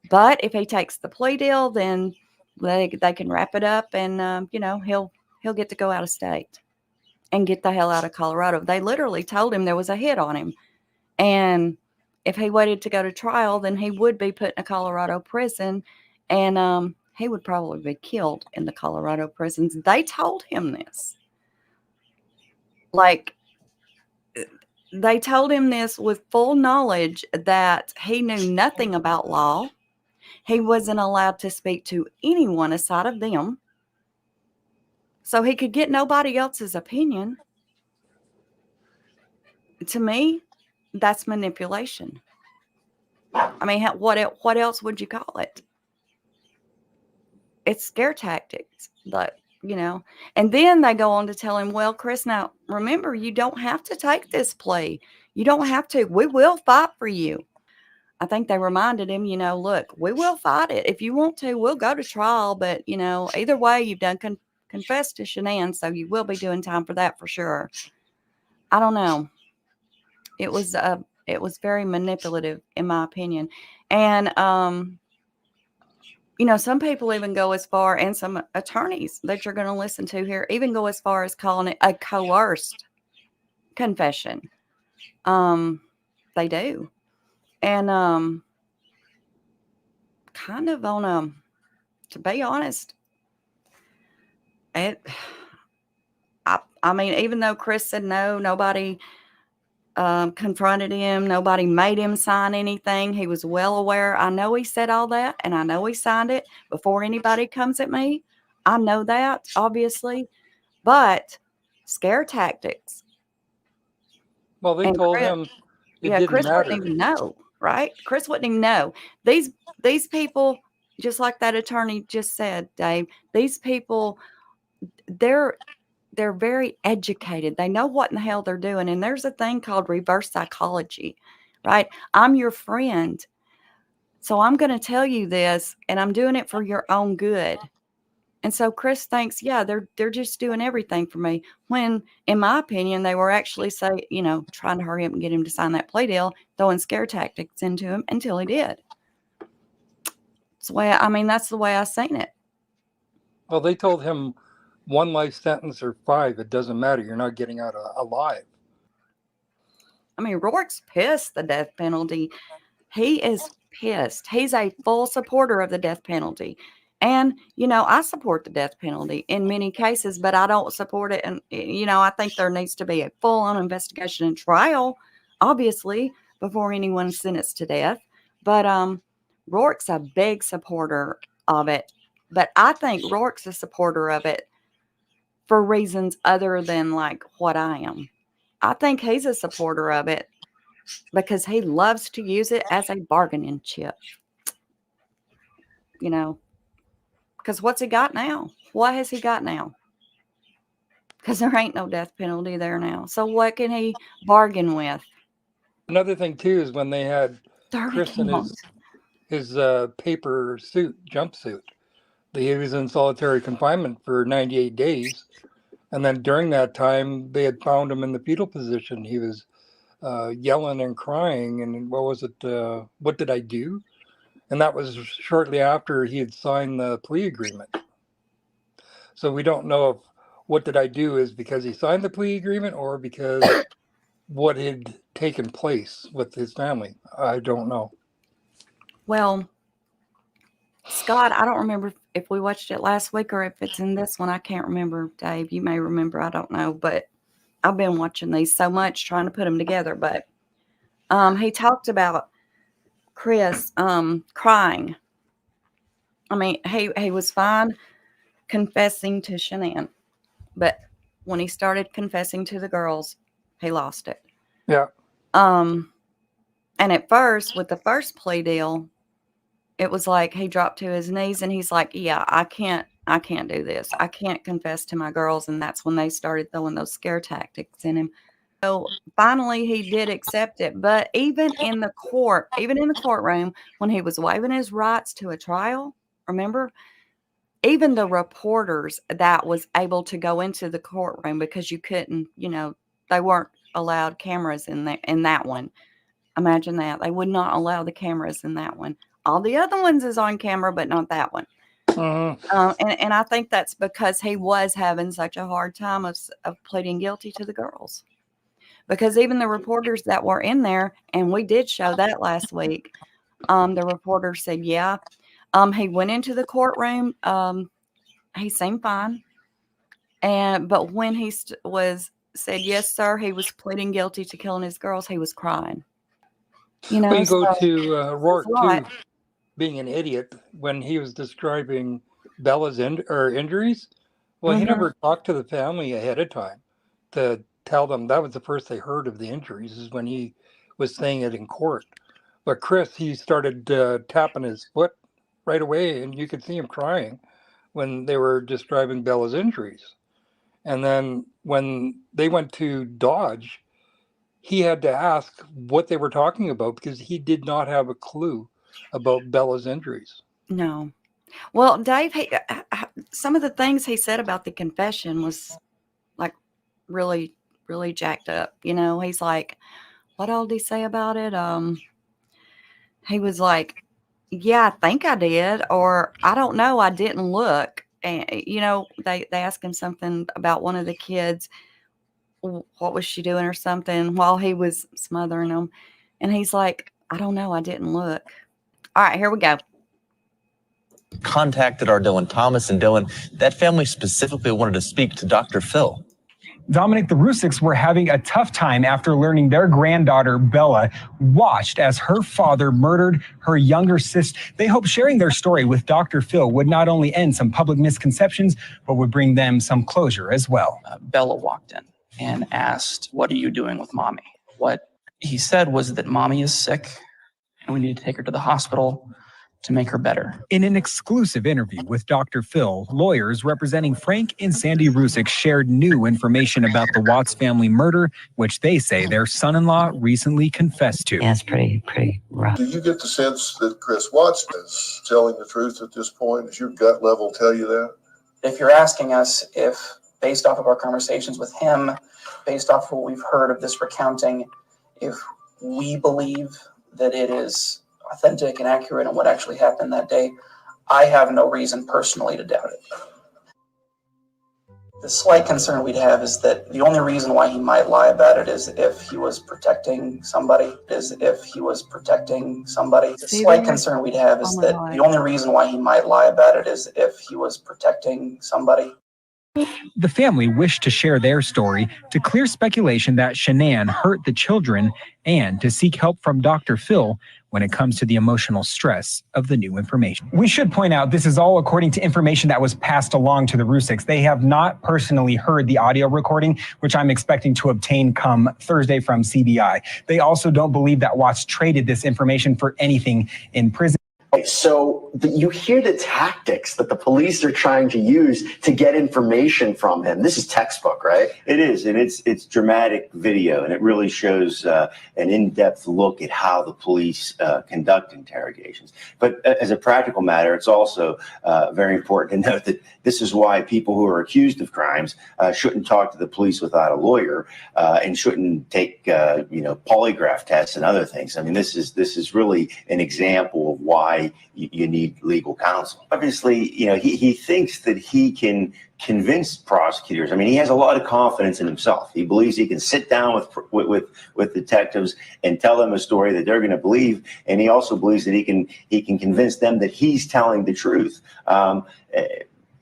But if he takes the plea deal, then they can wrap it up, and he'll get to go out of state and get the hell out of Colorado. They literally told him there was a hit on him. And if he waited to go to trial, then he would be put in a Colorado prison, and he would probably be killed in the Colorado prisons. They told him this. They told him this with full knowledge that he knew nothing about law. He wasn't allowed to speak to anyone aside of them. So he could get nobody else's opinion. To me, that's manipulation. I mean, what else would you call it? It's scare tactics, and then they go on to tell him, well, Chris, now remember, you don't have to take this plea. You don't have to. We will fight for you. I think they reminded him, look, we will fight it. If you want to, we'll go to trial. But, either way, you've done confessed to Shanann, so you will be doing time for that for sure. I don't know. It was very manipulative, in my opinion. And you know, some people even go as far, and some attorneys that you're going to listen to here even go as far as calling it a coerced confession. They do. And kind of on a, to be honest, I mean, even though Chris said no, nobody confronted him, nobody made him sign anything. He was well aware. I know he said all that, and I know he signed it before anybody comes at me. I know that, obviously, but scare tactics. Well, they told him it didn't Chris matter. wouldn't even know, right? Chris wouldn't even know. These people, just like that attorney just said, Dave, these people, they're very educated. They know what in the hell they're doing. And there's a thing called reverse psychology, right? I'm your friend, so I'm going to tell you this, and I'm doing it for your own good. And so Chris thinks, yeah, they're just doing everything for me. When, in my opinion, they were actually trying to hurry up and get him to sign that plea deal, throwing scare tactics into him until he did. That's the way I seen it. Well, they told him 1 life sentence or 5, it doesn't matter. You're not getting out alive. I mean, Rourke's pissed the death penalty. He is pissed. He's a full supporter of the death penalty. And, I support the death penalty in many cases, but I don't support it. And, I think there needs to be a full-on investigation and trial, obviously, before anyone's sentenced to death. But Rourke's a big supporter of it. But I think Rourke's a supporter of it for reasons other than like what I am. I think he's a supporter of it because he loves to use it as a bargaining chip. Because what's he got now? What has he got now? Because there ain't no death penalty there now. So what can he bargain with? Another thing too is when they had Chris in his paper suit, jumpsuit. He was in solitary confinement for 98 days. And then during that time, they had found him in the fetal position. He was yelling and crying. And what was it? What did I do? And that was shortly after he had signed the plea agreement. So we don't know if what did I do is because he signed the plea agreement or because what had taken place with his family. I don't know. Well, Scott, I don't remember if we watched it last week or if it's in this one. I can't remember, Dave. You may remember. I don't know. But I've been watching these so much trying to put them together. But he talked about Chris crying. I mean, he was fine confessing to Shanann. But when he started confessing to the girls, he lost it. Yeah. And at first, with the first plea deal, it was like he dropped to his knees and he's like, yeah, I can't do this. I can't confess to my girls. And that's when they started throwing those scare tactics in him. So finally he did accept it. But even in the courtroom, when he was waiving his rights to a trial, remember, even the reporters that was able to go into the courtroom because you couldn't, they weren't allowed cameras in there, in that one. Imagine that. They would not allow the cameras in that one. All the other ones is on camera, but not that one. And I think that's because he was having such a hard time of pleading guilty to the girls. Because even the reporters that were in there, and we did show that last week, the reporter said, yeah, he went into the courtroom. He seemed fine. But when he said, yes, sir, he was pleading guilty to killing his girls, he was crying. Well, you go to Rourke too, being an idiot when he was describing Bella's injuries. Well, he never talked to the family ahead of time to tell them. That was the first they heard of the injuries, is when he was saying it in court. But Chris, he started tapping his foot right away, and you could see him crying when they were describing Bella's injuries. And then when they went to Dodge, he had to ask what they were talking about because he did not have a clue about Bella's injuries. No. Well, Dave, some of the things he said about the confession was like really, really jacked up. He's like, what all did he say about it? He was like, yeah, I think I did, or I don't know, I didn't look. And you know, they asked him something about one of the kids, what was she doing or something while he was smothering them, and he's like, I don't know, I didn't look. All right, here we go. Contacted our Dylan Thomas, and Dylan, that family specifically wanted to speak to Dr. Phil. Dominic, the Rusiks were having a tough time after learning their granddaughter, Bella, watched as her father murdered her younger sister. They hope sharing their story with Dr. Phil would not only end some public misconceptions, but would bring them some closure as well. Bella walked in and asked, "What are you doing with mommy?" What he said was that mommy is sick and we need to take her to the hospital to make her better. In an exclusive interview with Dr. Phil, lawyers representing Frank and Sandy Rusik shared new information about the Watts family murder, which they say their son-in-law recently confessed to. Yeah, it's pretty rough. Do you get the sense that Chris Watts is telling the truth at this point? Does your gut level tell you that? If you're asking us if, based off of our conversations with him, based off of what we've heard of this recounting, if we believe that it is authentic and accurate on what actually happened that day, I have no reason personally to doubt it. The slight concern we'd have is that the only reason why he might lie about it is if he was protecting somebody, The slight concern we'd have is that the only reason why he might lie about it is if he was protecting somebody. The family wished to share their story to clear speculation that Shanann hurt the children and to seek help from Dr. Phil when it comes to the emotional stress of the new information. We should point out this is all according to information that was passed along to the Rusiks. They have not personally heard the audio recording, which I'm expecting to obtain come Thursday from CBI. They also don't believe that Watts traded this information for anything in prison. So you hear the tactics that the police are trying to use to get information from him. This is textbook, right? It is, and it's dramatic video, and it really shows an in-depth look at how the police conduct interrogations. But as a practical matter, it's also very important to note that this is why people who are accused of crimes shouldn't talk to the police without a lawyer and shouldn't take polygraph tests and other things. I mean, this is really an example of why you need legal counsel. Obviously, he thinks that he can convince prosecutors. I mean, he has a lot of confidence in himself. He believes he can sit down with detectives and tell them a story that they're going to believe, and he also believes that he can convince them that he's telling the truth.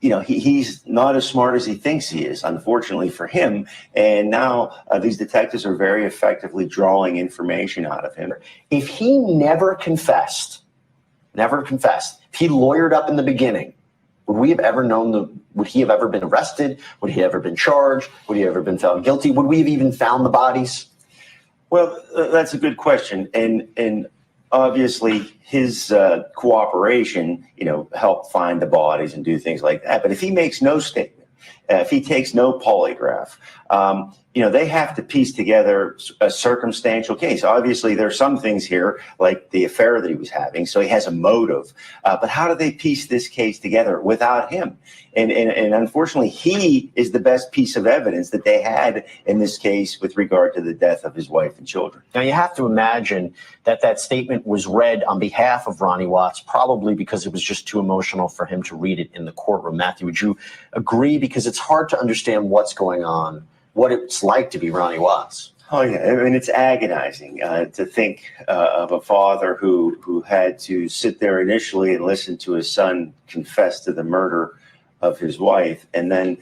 He's not as smart as he thinks he is, unfortunately for him. And now these detectives are very effectively drawing information out of him. If he never confessed, if he lawyered up in the beginning, would we have ever would he have ever been arrested? Would he have ever been charged? Would he have ever been found guilty? Would we have even found the bodies? Well, that's a good question. And obviously his cooperation, helped find the bodies and do things like that. But if he makes no statement, if he takes no polygraph, they have to piece together a circumstantial case. Obviously, there's some things here, like the affair that he was having, so he has a motive. But how do they piece this case together without him? And unfortunately, he is the best piece of evidence that they had in this case with regard to the death of his wife and children. Now, you have to imagine that statement was read on behalf of Ronnie Watts, probably because it was just too emotional for him to read it in the courtroom. Matthew, would you agree? Because it's hard to understand what's going on, what it's like to be Ronnie Watts. Oh, yeah. I mean, it's agonizing to think of a father who had to sit there initially and listen to his son confess to the murder of his wife, and then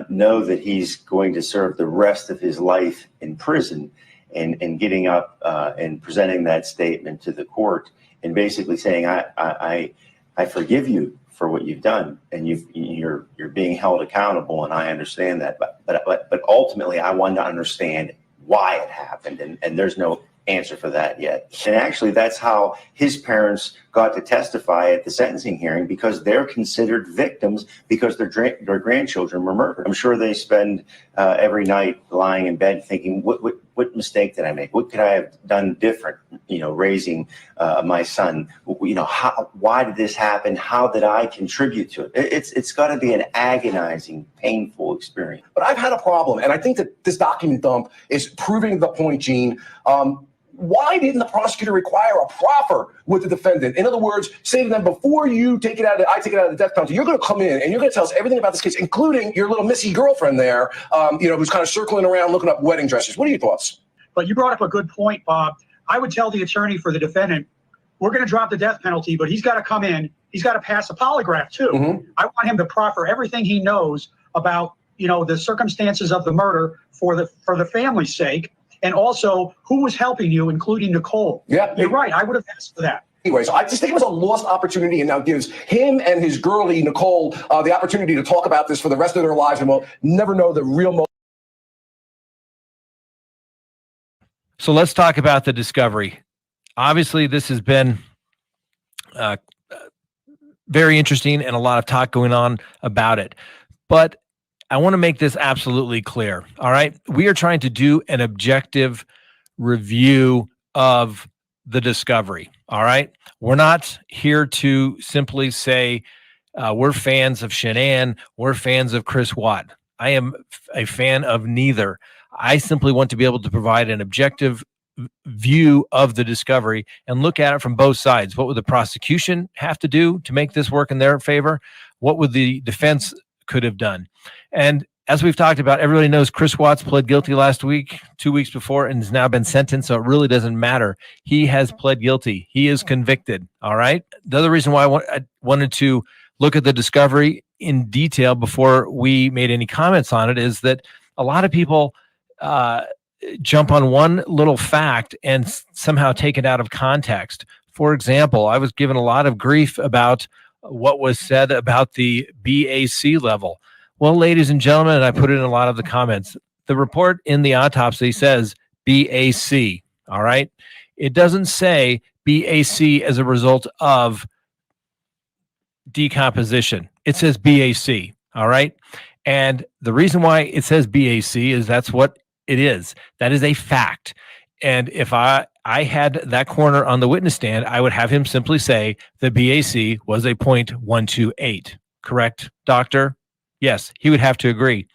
know that he's going to serve the rest of his life in prison, and getting up and presenting that statement to the court and basically saying, I forgive you for what you've done, and you're being held accountable, and I understand that. But ultimately, I want to understand why it happened, and there's no answer for that yet. And actually, that's how his parents got to testify at the sentencing hearing, because they're considered victims because their grandchildren were murdered. I'm sure they spend every night lying in bed thinking, what mistake did I make? What could I have done different? Raising my son. Why did this happen? How did I contribute to it? It's got to be an agonizing, painful experience. But I've had a problem, and I think that this document dump is proving the point, Gene. why didn't the prosecutor require a proffer with the defendant? In other words, say to them, before you take it out of I take it out of the death penalty, you're going to come in and you're going to tell us everything about this case, including your little missy girlfriend there, who's kind of circling around looking up wedding dresses. What are your thoughts? But you brought up a good point, Bob. I would tell the attorney for the defendant, we're going to drop the death penalty, but he's got to come in. He's got to pass a polygraph too. I want him to proffer everything he knows about, the circumstances of the murder for the family's sake, and also who was helping you, including Nicole. Yeah, you're right. I would have asked for that. Anyways, I just think it was a lost opportunity, and now gives him and his girlie Nicole the opportunity to talk about this for the rest of their lives, and we'll never know the real motive. So let's talk about the discovery. Obviously, this has been very interesting and a lot of talk going on about it. But I want to make this absolutely clear. All right. We are trying to do an objective review of the discovery. All right. We're not here to simply say we're fans of Shanann, we're fans of Chris Watt. I am a fan of neither. I simply want to be able to provide an objective view of the discovery and look at it from both sides. What would the prosecution have to do to make this work in their favor? What would the defense could have done? And as we've talked about, everybody knows Chris Watts pled guilty last week, 2 weeks before, and has now been sentenced. So it really doesn't matter. He has pled guilty. He is convicted. All right. The other reason why I wanted to look at the discovery in detail before we made any comments on it is that a lot of people jump on one little fact and somehow take it out of context. For example, I was given a lot of grief about what was said about the BAC level. Well, ladies and gentlemen, and I put it in a lot of the comments, the report in the autopsy says BAC, all right? It doesn't say BAC as a result of decomposition. It says BAC, all right? And the reason why it says BAC is that's what it is. That is a fact. And if I had that corner on the witness stand, I would have him simply say the BAC was a 0.128. Correct, doctor? Yes, he would have to agree.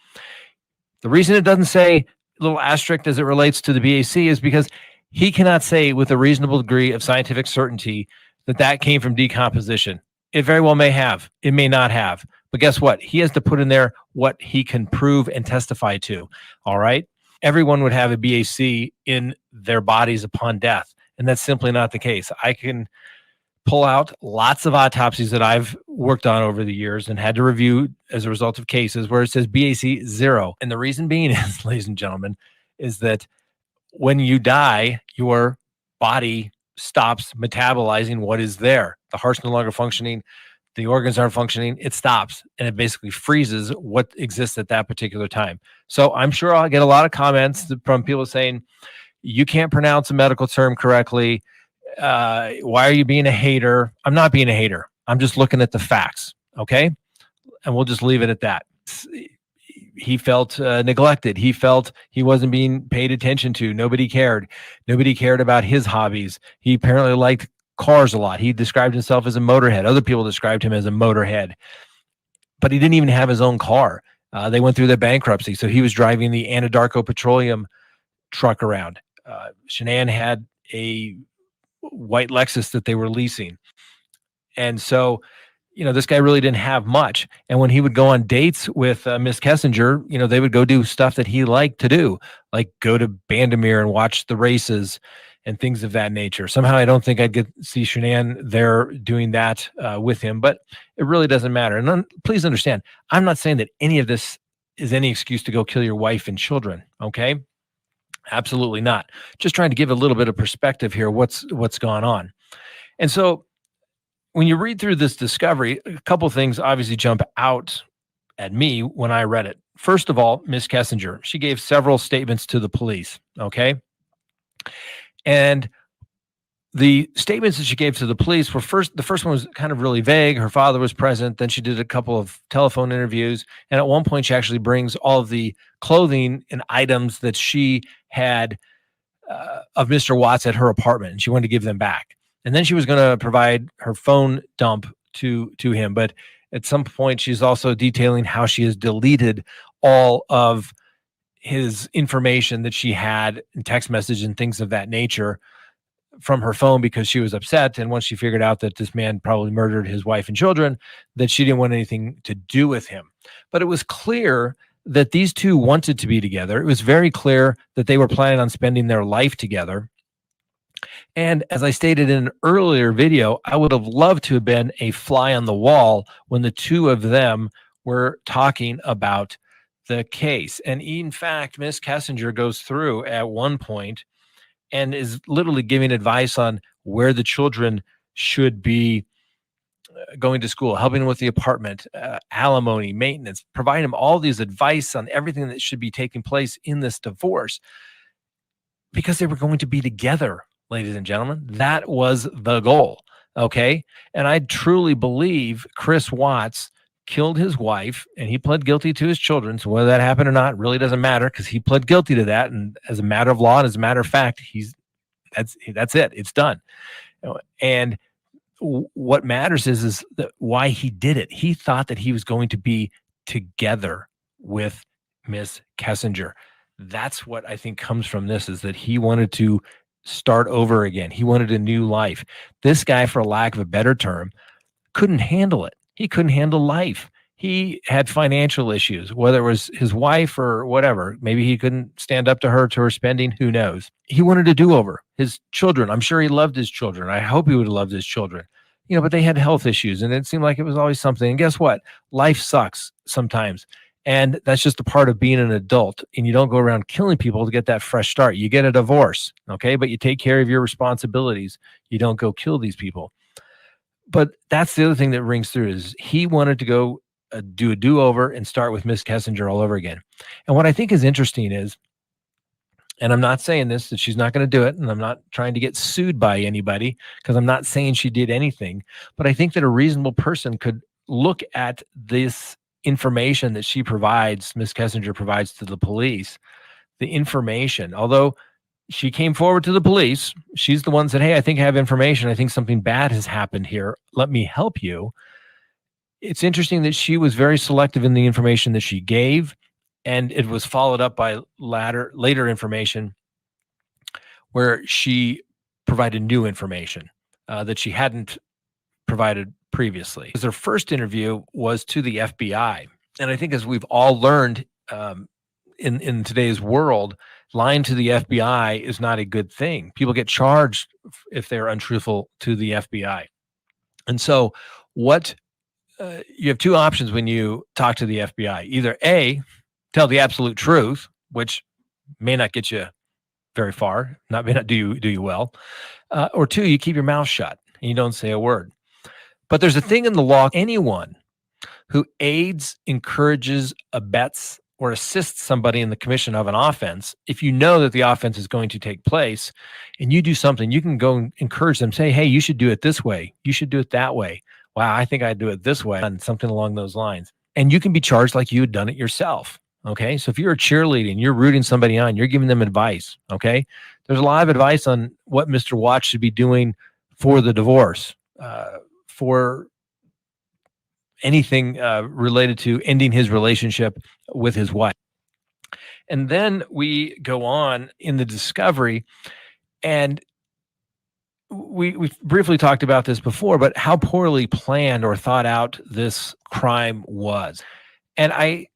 The reason it doesn't say little asterisk as it relates to the BAC is because he cannot say with a reasonable degree of scientific certainty that that came from decomposition. It very well may have. It may not have. But guess what? He has to put in there what he can prove and testify to. All right? Everyone would have a BAC in their bodies upon death, and that's simply not the case. I can pull out lots of autopsies that I've worked on over the years and had to review as a result of cases where it says BAC 0. And the reason being is, ladies and gentlemen, is that when you die, your body stops metabolizing what is there. The heart's no longer functioning. The organs aren't functioning. It stops, and it basically freezes what exists at that particular time. So I'm sure I'll get a lot of comments from people saying, you can't pronounce a medical term correctly. Why are you being a hater? I'm not being a hater. I'm just looking at the facts. Okay. And we'll just leave it at that. He felt neglected. He felt he wasn't being paid attention to. Nobody cared. Nobody cared about his hobbies. He apparently liked cars a lot. He described himself as a motorhead. Other people described him as a motorhead, but he didn't even have his own car. They went through their bankruptcy. So he was driving the Anadarko Petroleum truck around. Shanann had a white Lexus that they were leasing. And so, this guy really didn't have much. And when he would go on dates with Miss Kessinger, they would go do stuff that he liked to do, like go to Bandamere and watch the races and things of that nature. Somehow I don't think I'd get to see Shanann there doing that with him, but it really doesn't matter. And please understand, I'm not saying that any of this is any excuse to go kill your wife and children. Okay. Absolutely not. Just trying to give a little bit of perspective here. What's gone on. And so when you read through this discovery, a couple of things obviously jump out at me when I read it. First of all, Miss Kessinger, she gave several statements to the police. Okay. And the statements that she gave to the police were the first one was kind of really vague. Her father was present. Then she did a couple of telephone interviews. And at one point, she actually brings all of the clothing and items that she had of Mr. Watts at her apartment. And she wanted to give them back. And then she was going to provide her phone dump to him. But at some point, she's also detailing how she has deleted all of his information that she had in text message and things of that nature from her phone because she was upset. And once she figured out that this man probably murdered his wife and children, that she didn't want anything to do with him. But it was clear that these two wanted to be together. It was very clear that they were planning on spending their life together. And as I stated in an earlier video, I would have loved to have been a fly on the wall when the two of them were talking about the case. And in fact, Miss Kessinger goes through at one point and is literally giving advice on where the children should be going to school, helping them with the apartment, alimony, maintenance, providing them all these advice on everything that should be taking place in this divorce because they were going to be together, ladies and gentlemen. That was the goal, okay? And I truly believe Chris Watts killed his wife and he pled guilty to his children. So whether that happened or not really doesn't matter because he pled guilty to that. And as a matter of law and as a matter of fact, that's it. It's done. And what matters is why he did it. He thought that he was going to be together with Miss Kessinger. That's what I think comes from this, is that he wanted to start over again. He wanted a new life. This guy, for lack of a better term, couldn't handle it. He couldn't handle life. He had financial issues, whether it was his wife or whatever. Maybe he couldn't stand up to her spending. Who knows? He wanted a do-over. His children, I'm sure he loved his children. I hope he would have loved his children. But they had health issues and it seemed like it was always something. And guess what? Life sucks sometimes. And that's just a part of being an adult. And you don't go around killing people to get that fresh start. You get a divorce, okay? But you take care of your responsibilities. You don't go kill these people. But that's the other thing that rings through is he wanted to go do a do-over and start with Miss Kessinger all over again. And what I think is interesting is, and I'm not saying this, that she's not going to do it, and I'm not trying to get sued by anybody because I'm not saying she did anything, but I think that a reasonable person could look at this information that she provides, Miss Kessinger provides to the police, the information, although she came forward to the police, she's the one that said, hey, I think I have information. I think something bad has happened here. Let me help you. It's interesting that she was very selective in the information that she gave, and it was followed up by later information where she provided new information that she hadn't provided previously. Her first interview was to the FBI. And I think as we've all learned in today's world, lying to the FBI is not a good thing. People get charged if they're untruthful to the FBI. And so you have two options when you talk to the FBI. Either A, tell the absolute truth, which may not get you very far, may not do you well, or two, you keep your mouth shut and you don't say a word. But there's a thing in the law: anyone who aids, encourages, abets, or assists somebody in the commission of an offense, if you know that the offense is going to take place and you do something, you can go and encourage them, say, hey, you should do it this way. You should do it that way. Wow, I think I'd do it this way, and something along those lines. And you can be charged like you had done it yourself. Okay. So if you're a cheerleader and you're rooting somebody on, you're giving them advice. Okay. There's a lot of advice on what Mr. Watts should be doing for the divorce, for anything related to ending his relationship with his wife. And then we go on in the discovery, and we briefly talked about this before, but how poorly planned or thought out this crime was. And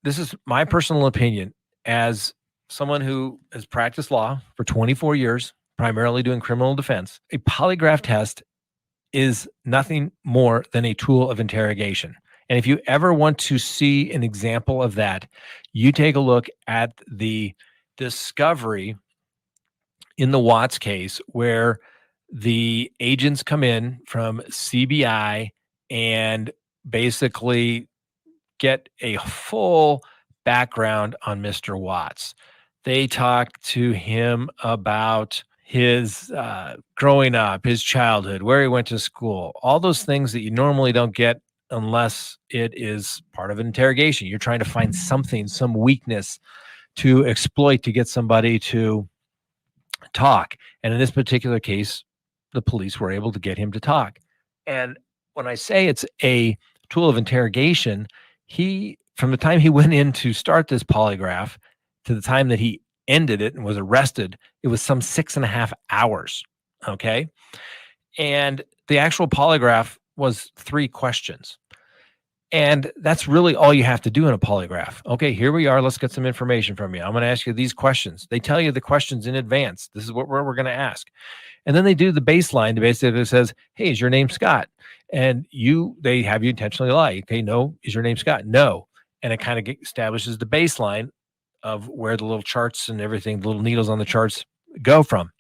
this is my personal opinion as someone who has practiced law for 24 years, primarily doing criminal defense. A polygraph test is nothing more than a tool of interrogation. And if you ever want to see an example of that, you take a look at the discovery in the Watts case where the agents come in from CBI and basically get a full background on Mr. Watts. They talk to him about his growing up, his childhood, where he went to school, all those things that you normally don't get unless it is part of an interrogation. You're trying to find something, some weakness to exploit to get somebody to talk. And in this particular case, the police were able to get him to talk. And when I say it's a tool of interrogation, from the time he went in to start this polygraph to the time that he ended it and was arrested, it was some 6.5 hours. Okay. And the actual polygraph was 3 questions. And that's really all you have to do in a polygraph. Okay, here we are. Let's get some information from you. I'm going to ask you these questions. They tell you the questions in advance. This is what we're going to ask. And then they do the baseline. The basically says, hey, is your name Scott? And they have you intentionally lie. Okay, no. Is your name Scott? No. And it kind of establishes the baseline of where the little charts and everything, the little needles on the charts go from.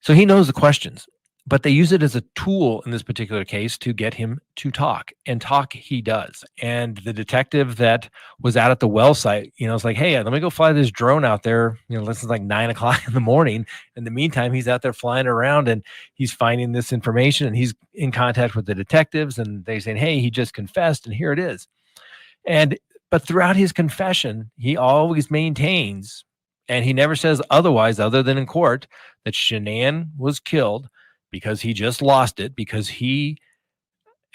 So he knows the questions. But they use it as a tool in this particular case to get him to talk, and talk he does. And the detective that was out at the well site, it's like, hey, let me go fly this drone out there. This is like 9 o'clock in the morning. In the meantime, he's out there flying around and he's finding this information, and he's in contact with the detectives, and they're saying, hey, he just confessed and here it is. But throughout his confession, he always maintains, and he never says otherwise, other than in court, that Shanann was killed because he just lost it, because he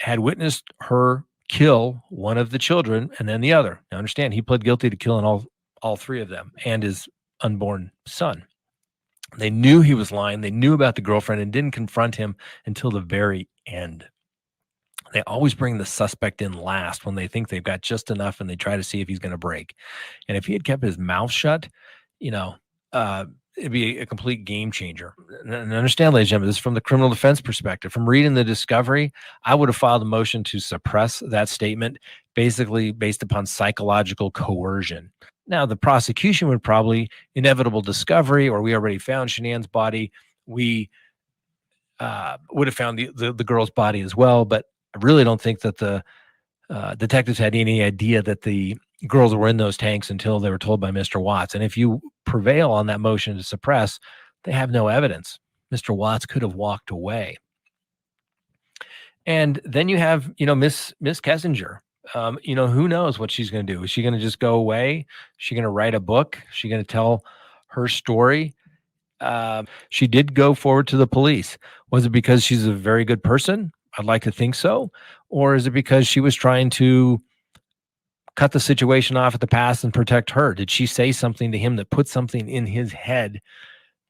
had witnessed her kill one of the children and then the other. Now understand, he pled guilty to killing all 3 of them and his unborn son. They knew he was lying. They knew about the girlfriend and didn't confront him until the very end. They always bring the suspect in last when they think they've got just enough, and they try to see if he's going to break. And if he had kept his mouth shut, it'd be a complete game changer. And understand, ladies and gentlemen, this is from the criminal defense perspective. From reading the discovery, I would have filed a motion to suppress that statement, basically based upon psychological coercion. Now, the prosecution would probably, inevitable discovery, or we already found Shanann's body, we would have found the girl's body as well. But I really don't think that the detectives had any idea that the girls were in those tanks until they were told by Mr. Watts. And if you prevail on that motion to suppress, they have no evidence. Mr. Watts could have walked away. And then you have, Miss Kessinger. Who knows what she's going to do? Is she going to just go away? Is she going to write a book? Is she going to tell her story? She did go forward to the police. Was it because she's a very good person? I'd like to think so. Or is it because she was trying to cut the situation off at the pass and protect her? Did she say something to him that put something in his head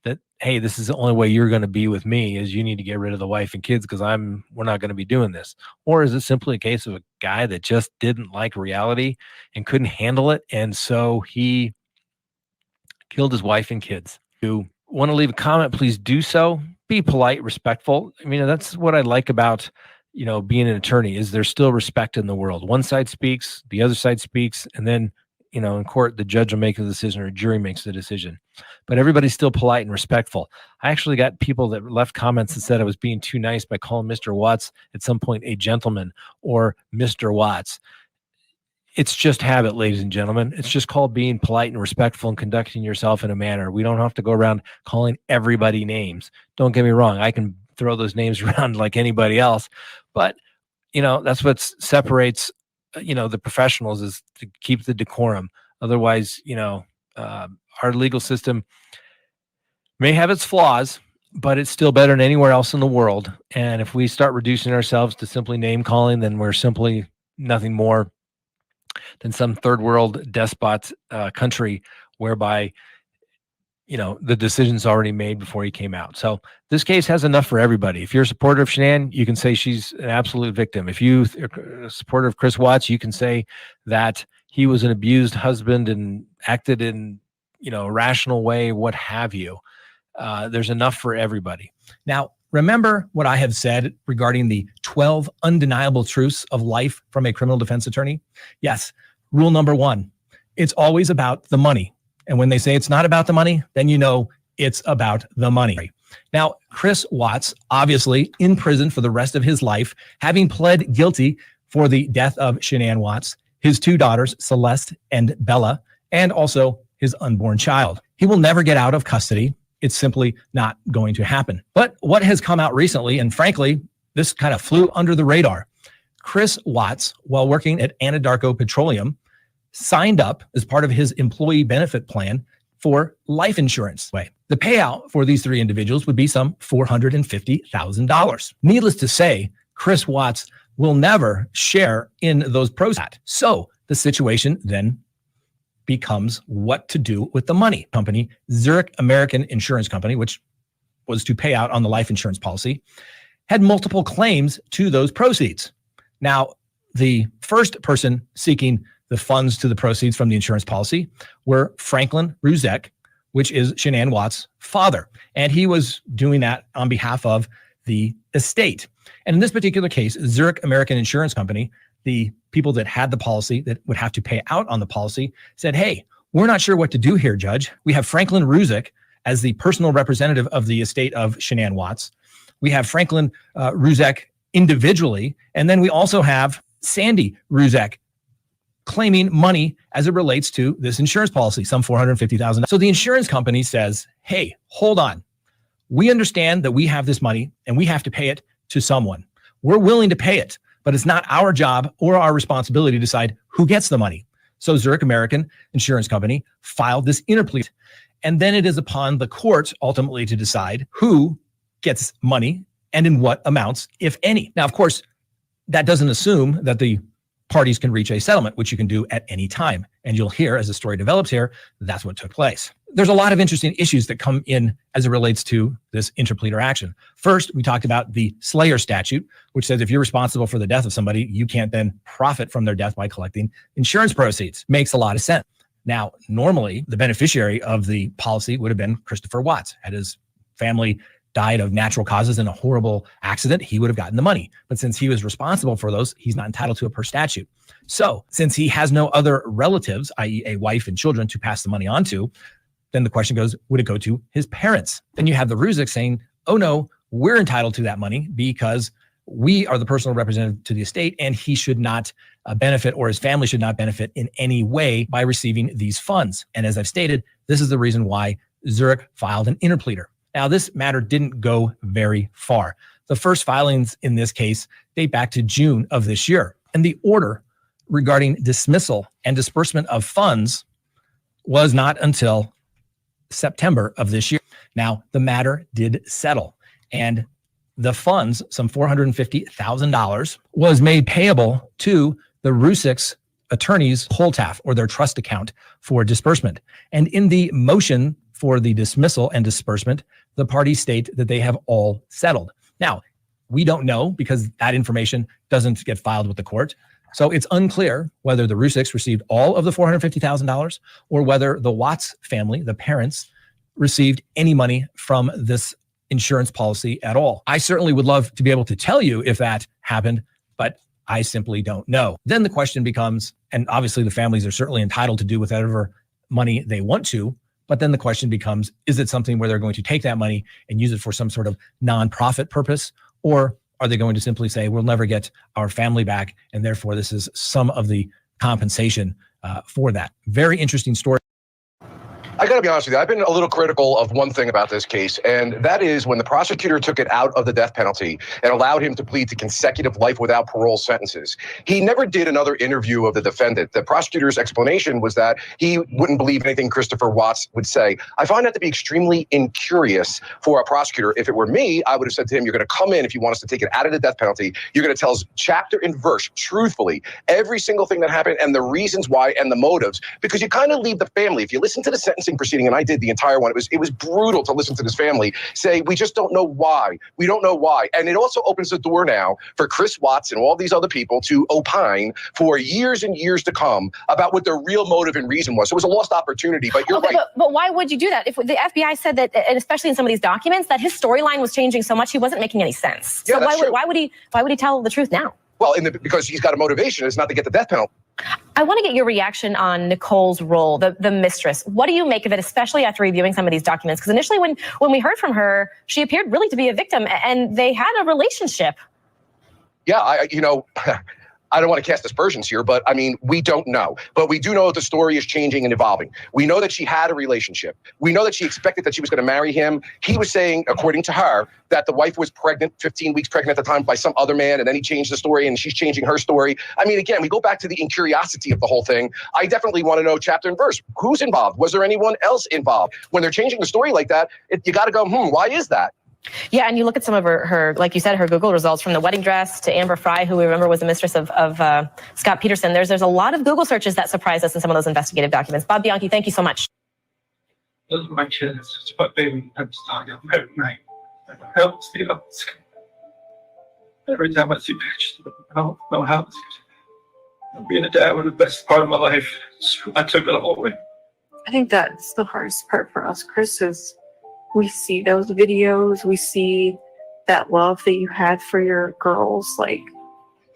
that, hey, this is the only way you're going to be with me, is you need to get rid of the wife and kids because we're not going to be doing this? Or is it simply a case of a guy that just didn't like reality and couldn't handle it, and so he killed his wife and kids? If you want to leave a comment, please do so. Be polite, respectful. That's what I like about being an attorney, is there's still respect in the world. One side speaks, the other side speaks, and then, in court, the judge will make the decision, or a jury makes the decision. But everybody's still polite and respectful. I actually got people that left comments that said I was being too nice by calling Mr. Watts at some point a gentleman or Mr. Watts. It's just habit, ladies and gentlemen. It's just called being polite and respectful and conducting yourself in a manner. We don't have to go around calling everybody names. Don't get me wrong. I can throw those names around like anybody else. But, that's what separates, the professionals, is to keep the decorum. Otherwise, our legal system may have its flaws, but it's still better than anywhere else in the world. And if we start reducing ourselves to simply name calling, then we're simply nothing more than some third world despot country whereby, the decision's already made before he came out. So this case has enough for everybody. If you're a supporter of Shanann, you can say she's an absolute victim. If you're a supporter of Chris Watts, you can say that he was an abused husband and acted in, a rational way, what have you. There's enough for everybody. Now, remember what I have said regarding the 12 undeniable truths of life from a criminal defense attorney? Yes. Rule number 1, it's always about the money. And when they say it's not about the money, then it's about the money. Now, Chris Watts, obviously in prison for the rest of his life, having pled guilty for the death of Shanann Watts, his 2 daughters, Celeste and Bella, and also his unborn child. He will never get out of custody. It's simply not going to happen. But what has come out recently, and frankly, this kind of flew under the radar. Chris Watts, while working at Anadarko Petroleum, signed up as part of his employee benefit plan for life insurance. The payout for these 3 individuals would be some $450,000. Needless to say, Chris Watts will never share in those proceeds. So the situation then becomes what to do with the money. Company, Zurich American Insurance Company, which was to pay out on the life insurance policy, had multiple claims to those proceeds. Now, the first person seeking the funds to the proceeds from the insurance policy were Franklin Ruzek, which is Shanann Watts' father. And he was doing that on behalf of the estate. And in this particular case, Zurich American Insurance Company, the people that had the policy that would have to pay out on the policy, said, hey, we're not sure what to do here, Judge. We have Franklin Ruzek as the personal representative of the estate of Shanann Watts. We have Franklin Ruzek individually, and then we also have Sandy Ruzek claiming money as it relates to this insurance policy, some $450,000. So the insurance company says, hey, hold on. We understand that we have this money and we have to pay it to someone. We're willing to pay it, but it's not our job or our responsibility to decide who gets the money. So Zurich American Insurance Company filed this interplead. And then it is upon the court ultimately to decide who gets money and in what amounts, if any. Now, of course, that doesn't assume that the parties can reach a settlement, which you can do at any time. And you'll hear as the story develops here, that's what took place. There's a lot of interesting issues that come in as it relates to this interpleader action. First, we talked about the Slayer statute, which says if you're responsible for the death of somebody, you can't then profit from their death by collecting insurance proceeds. Makes a lot of sense. Now, normally, the beneficiary of the policy would have been Christopher Watts. Had his family died of natural causes in a horrible accident, he would have gotten the money. But since he was responsible for those, he's not entitled to it per statute. So since he has no other relatives, i.e. a wife and children, to pass the money on to, then the question goes, would it go to his parents? Then you have the Ruzek saying, oh no, we're entitled to that money because we are the personal representative to the estate and he should not benefit, or his family should not benefit in any way by receiving these funds. And as I've stated, this is the reason why Zurich filed an interpleader. Now, this matter didn't go very far. The first filings in this case date back to June of this year. And the order regarding dismissal and disbursement of funds was not until September of this year. Now, the matter did settle, and the funds, some $450,000, was made payable to the Ruzek's attorney's Holtaff, or their trust account, for disbursement. And in the motion for the dismissal and disbursement, the parties state that they have all settled. Now, we don't know because that information doesn't get filed with the court. So it's unclear whether the Ruzeks received all of the $450,000 or whether the Watts family, the parents, received any money from this insurance policy at all. I certainly would love to be able to tell you if that happened, but I simply don't know. Then the question becomes, and obviously the families are certainly entitled to do whatever money they want to, but then the question becomes, is it something where they're going to take that money and use it for some sort of nonprofit purpose? Or are they going to simply say, we'll never get our family back, and therefore this is some of the compensation for that? Very interesting story. I got to be honest with you. I've been a little critical of one thing about this case, and that is when the prosecutor took it out of the death penalty and allowed him to plead to consecutive life without parole sentences. He never did another interview of the defendant. The prosecutor's explanation was that he wouldn't believe anything Christopher Watts would say. I find that to be extremely incurious for a prosecutor. If it were me, I would have said to him, you're going to come in if you want us to take it out of the death penalty. You're going to tell us chapter and verse, truthfully, every single thing that happened and the reasons why and the motives, because you kind of leave the family. If you listen to the sentencing proceeding, and I did the entire one, it was brutal to listen to this family say, we just don't know why. We don't know why. And it also opens the door now for Chris Watts and all these other people to opine for years and years to come about what their real motive and reason was. So it was a lost opportunity, but you're right. But why would you do that? If the FBI said that, and especially in some of these documents, that his storyline was changing so much, he wasn't making any sense. So Yeah, why would he tell the truth now? Well, because he's got a motivation. It's not to get the death penalty. I want to get your reaction on Nicole's role, the mistress. What do you make of it, especially after reviewing some of these documents? Because initially when we heard from her, she appeared really to be a victim, and they had a relationship. Yeah, I don't want to cast aspersions here, but I mean, we don't know. But we do know that the story is changing and evolving. We know that she had a relationship. We know that she expected that she was going to marry him. He was saying, according to her, that the wife was pregnant, 15 weeks pregnant at the time, by some other man, and then he changed the story, and she's changing her story. I mean, again, we go back to the incuriosity of the whole thing. I definitely want to know chapter and verse. Who's involved? Was there anyone else involved? When they're changing the story like that, you got to go, why is that? Yeah, and you look at some of her, like you said, her Google results from the wedding dress to Amber Fry, who we remember was the mistress of Scott Peterson. There's a lot of Google searches that surprise us in some of those investigative documents. Bob Bianchi, thank you so much. Those are my kids. It's what baby I'm talking about every night. I help stay up. Every time I see pictures of no house. Being a dad was the best part of my life. I took it all away. I think that's the hardest part for us, Chris, is we see those videos, we see that love that you had for your girls. Like,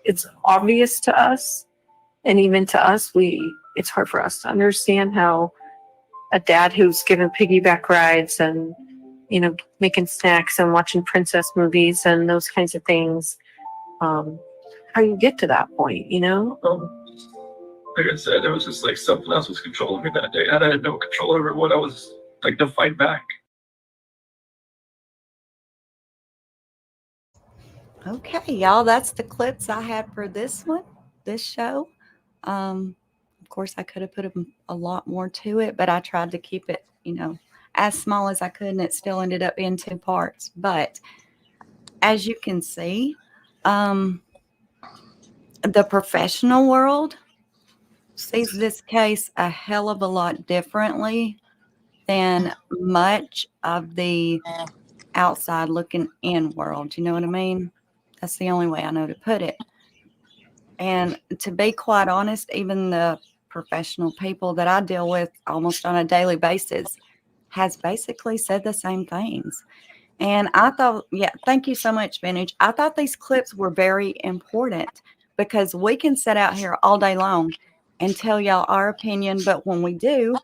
it's obvious to us, and even to us, it's hard for us to understand how a dad who's given piggyback rides and, you know, making snacks and watching princess movies and those kinds of things, how you get to that point, you know? Like I said, there was just like something else was controlling me that day. I had no control over what I was like to fight back. Okay, y'all, that's the clips I had for this show. Of course, I could have put a lot more to it, but I tried to keep it, you know, as small as I could, and it still ended up in 2 parts. But as you can see, the professional world sees this case a hell of a lot differently than much of the outside looking in world. You know what I mean? That's the only way I know to put it. And to be quite honest, even the professional people that I deal with almost on a daily basis has basically said the same things. And I thought, yeah, thank you so much, Vintage. I thought these clips were very important because we can sit out here all day long and tell y'all our opinion. But when we do,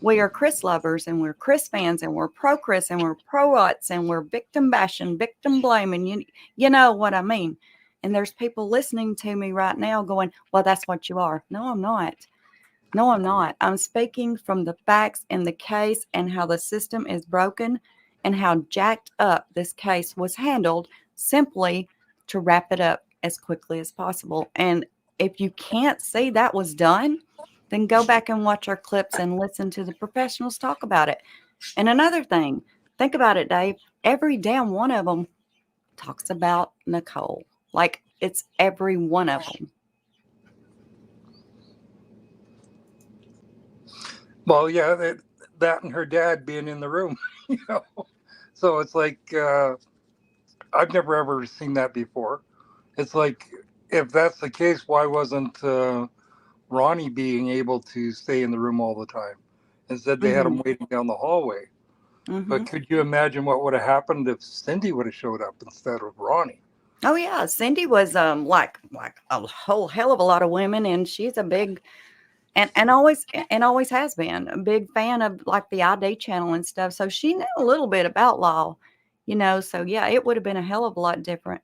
we are Chris lovers and we're Chris fans and we're pro Chris and we're pro Watts and we're victim bashing, victim blaming. You know what I mean? And there's people listening to me right now going, well, that's what you are. No, I'm not. No, I'm not. I'm speaking from the facts in the case and how the system is broken and how jacked up this case was handled simply to wrap it up as quickly as possible. And if you can't see that was done, then go back and watch our clips and listen to the professionals talk about it. And another thing, think about it, Dave. Every damn one of them talks about Nicole. Like, it's every one of them. Well, yeah, that and her dad being in the room, you know. So it's like, I've never ever seen that before. It's like, if that's the case, why wasn't Ronnie being able to stay in the room all the time? Instead, they had him waiting down the hallway. But could you imagine what would have happened if Cindy would have showed up instead of Ronnie? Oh yeah, Cindy was like a whole hell of a lot of women, and she's a big and always has been a big fan of like the ID channel and stuff. So she knew a little bit about law, you know. So yeah, it would have been a hell of a lot different,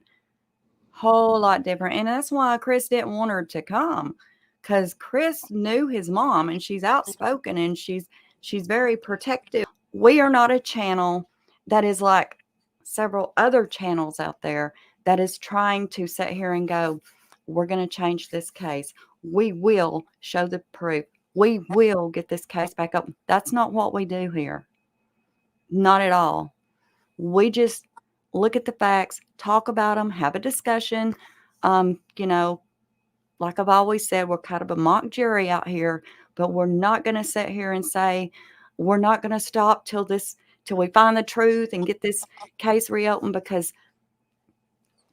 whole lot different. And that's why Chris didn't want her to come, because Chris knew his mom, and she's outspoken and she's very protective. We are not a channel that is like several other channels out there that is trying to sit here and go, we're going to change this case. We will show the proof. We will get this case back up. That's not what we do here. Not at all. We just look at the facts, talk about them, have a discussion. You know, like I've always said, we're kind of a mock jury out here, but we're not going to sit here and say, we're not going to stop till we find the truth and get this case reopened, because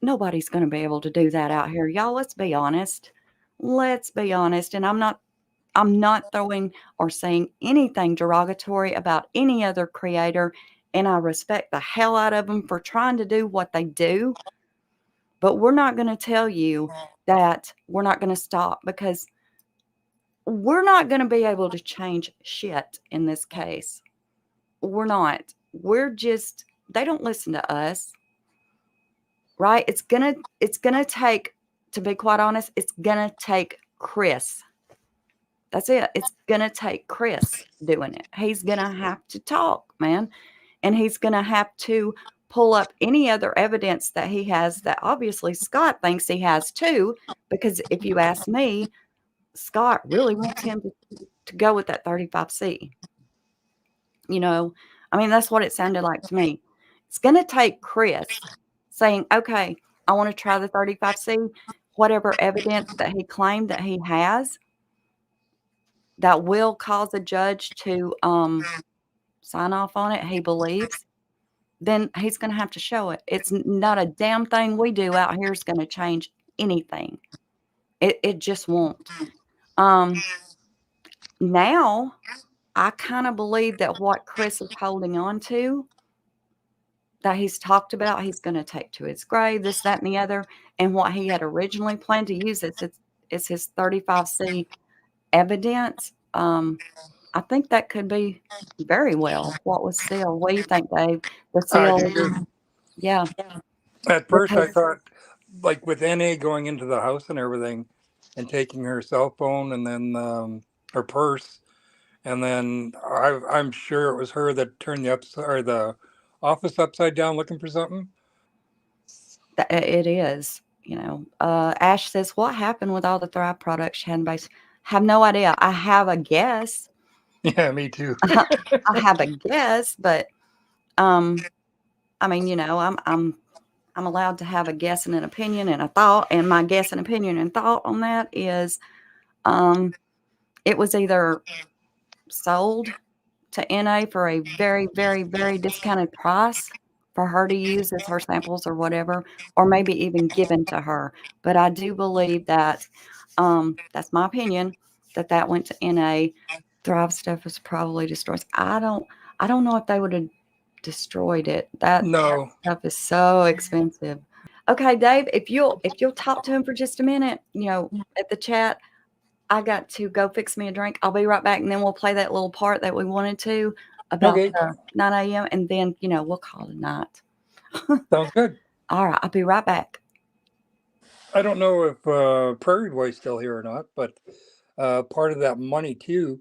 nobody's going to be able to do that out here. Y'all, let's be honest. Let's be honest. And I'm not throwing or saying anything derogatory about any other creator. And I respect the hell out of them for trying to do what they do. But we're not going to tell you that we're not going to stop, because we're not going to be able to change shit in this case. We're not. They don't listen to us. Right? It's gonna take, to be quite honest, it's gonna take Chris. That's it. It's gonna take Chris doing it. He's gonna have to talk, man. And he's gonna have to pull up any other evidence that he has that obviously Scott thinks he has too. Because if you ask me, Scott really wants him to go with that 35C. You know, I mean, that's what it sounded like to me. It's going to take Chris saying, okay, I want to try the 35C, whatever evidence that he claimed that he has that will cause a judge to sign off on it, he believes, then he's going to have to show it. It's not a damn thing we do out here is going to change anything. It just won't. Now, I kind of believe that what Chris is holding on to, that he's talked about, he's going to take to his grave, this, that, and the other, and what he had originally planned to use is his 35C evidence. I think that could be very well what was sealed. What do you think, Dave? The seal, yeah. At first, I thought, like with NA going into the house and everything, and taking her cell phone and then her purse, and then I'm sure it was her that turned the office upside down looking for something. It is, you know. Ash says, "What happened with all the Thrive products she had base?" Have no idea. I have a guess. Yeah, me too. I have a guess, but I mean, you know, I'm allowed to have a guess and an opinion and a thought, and my guess and opinion and thought on that is it was either sold to NA for a very, very, very discounted price for her to use as her samples or whatever, or maybe even given to her. But I do believe that that's my opinion, that went to NA. Thrive stuff was probably destroyed. I don't know if they would have destroyed it. That stuff is so expensive. Okay, Dave, if you'll talk to him for just a minute, you know, at the chat, I got to go fix me a drink. I'll be right back, and then we'll play that little part that we wanted to about 9 a.m. and then, you know, we'll call it a night. Sounds good. All right, I'll be right back. I don't know if Prairie Boy's still here or not, but part of that money too,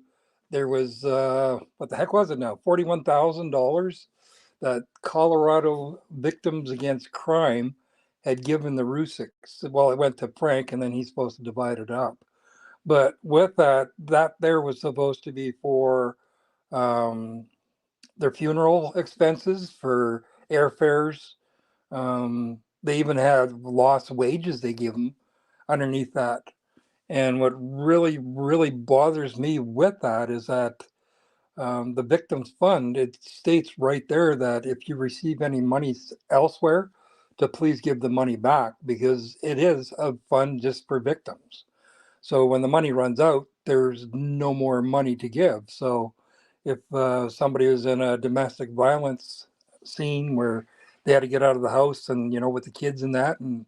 there was what the heck was it now? $41,000 that Colorado Victims Against Crime had given the Rusiks. Well, it went to Frank, and then he's supposed to divide it up. But with that there was supposed to be for their funeral expenses, for airfares. They even had lost wages they give them underneath that. And what really, really bothers me with that is that the Victims Fund, it states right there that if you receive any money elsewhere, to please give the money back, because it is a fund just for victims. So when the money runs out, there's no more money to give. So if somebody was in a domestic violence scene where they had to get out of the house and, you know, with the kids and that, and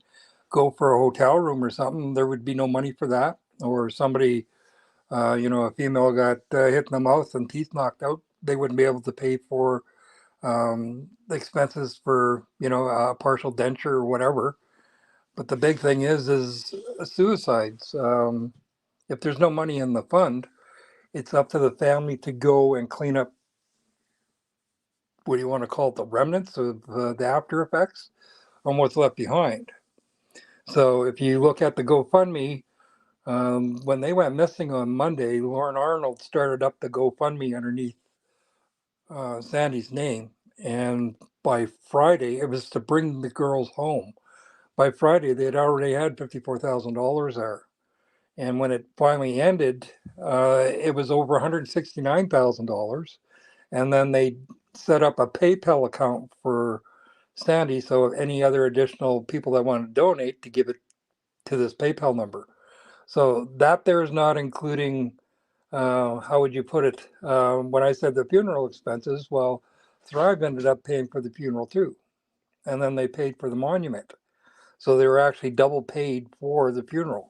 go for a hotel room or something, there would be no money for that. Or somebody, you know, a female got hit in the mouth and teeth knocked out, they wouldn't be able to pay for the expenses for, you know, a partial denture or whatever. But the big thing is suicides. If there's no money in the fund, it's up to the family to go and clean up, what do you want to call it, the remnants of the after effects on what's left behind. So if you look at the GoFundMe, when they went missing on Monday, Lauren Arnold started up the GoFundMe underneath Sandy's name. And by Friday, it was to bring the girls home. By Friday, they had already had $54,000 there. And when it finally ended, it was over $169,000. And then they set up a PayPal account for Sandy. So if any other additional people that want to donate, to give it to this PayPal number. So that there is not including, how would you put it? When I said the funeral expenses, well, Thrive ended up paying for the funeral too. And then they paid for the monument. So they were actually double paid for the funeral.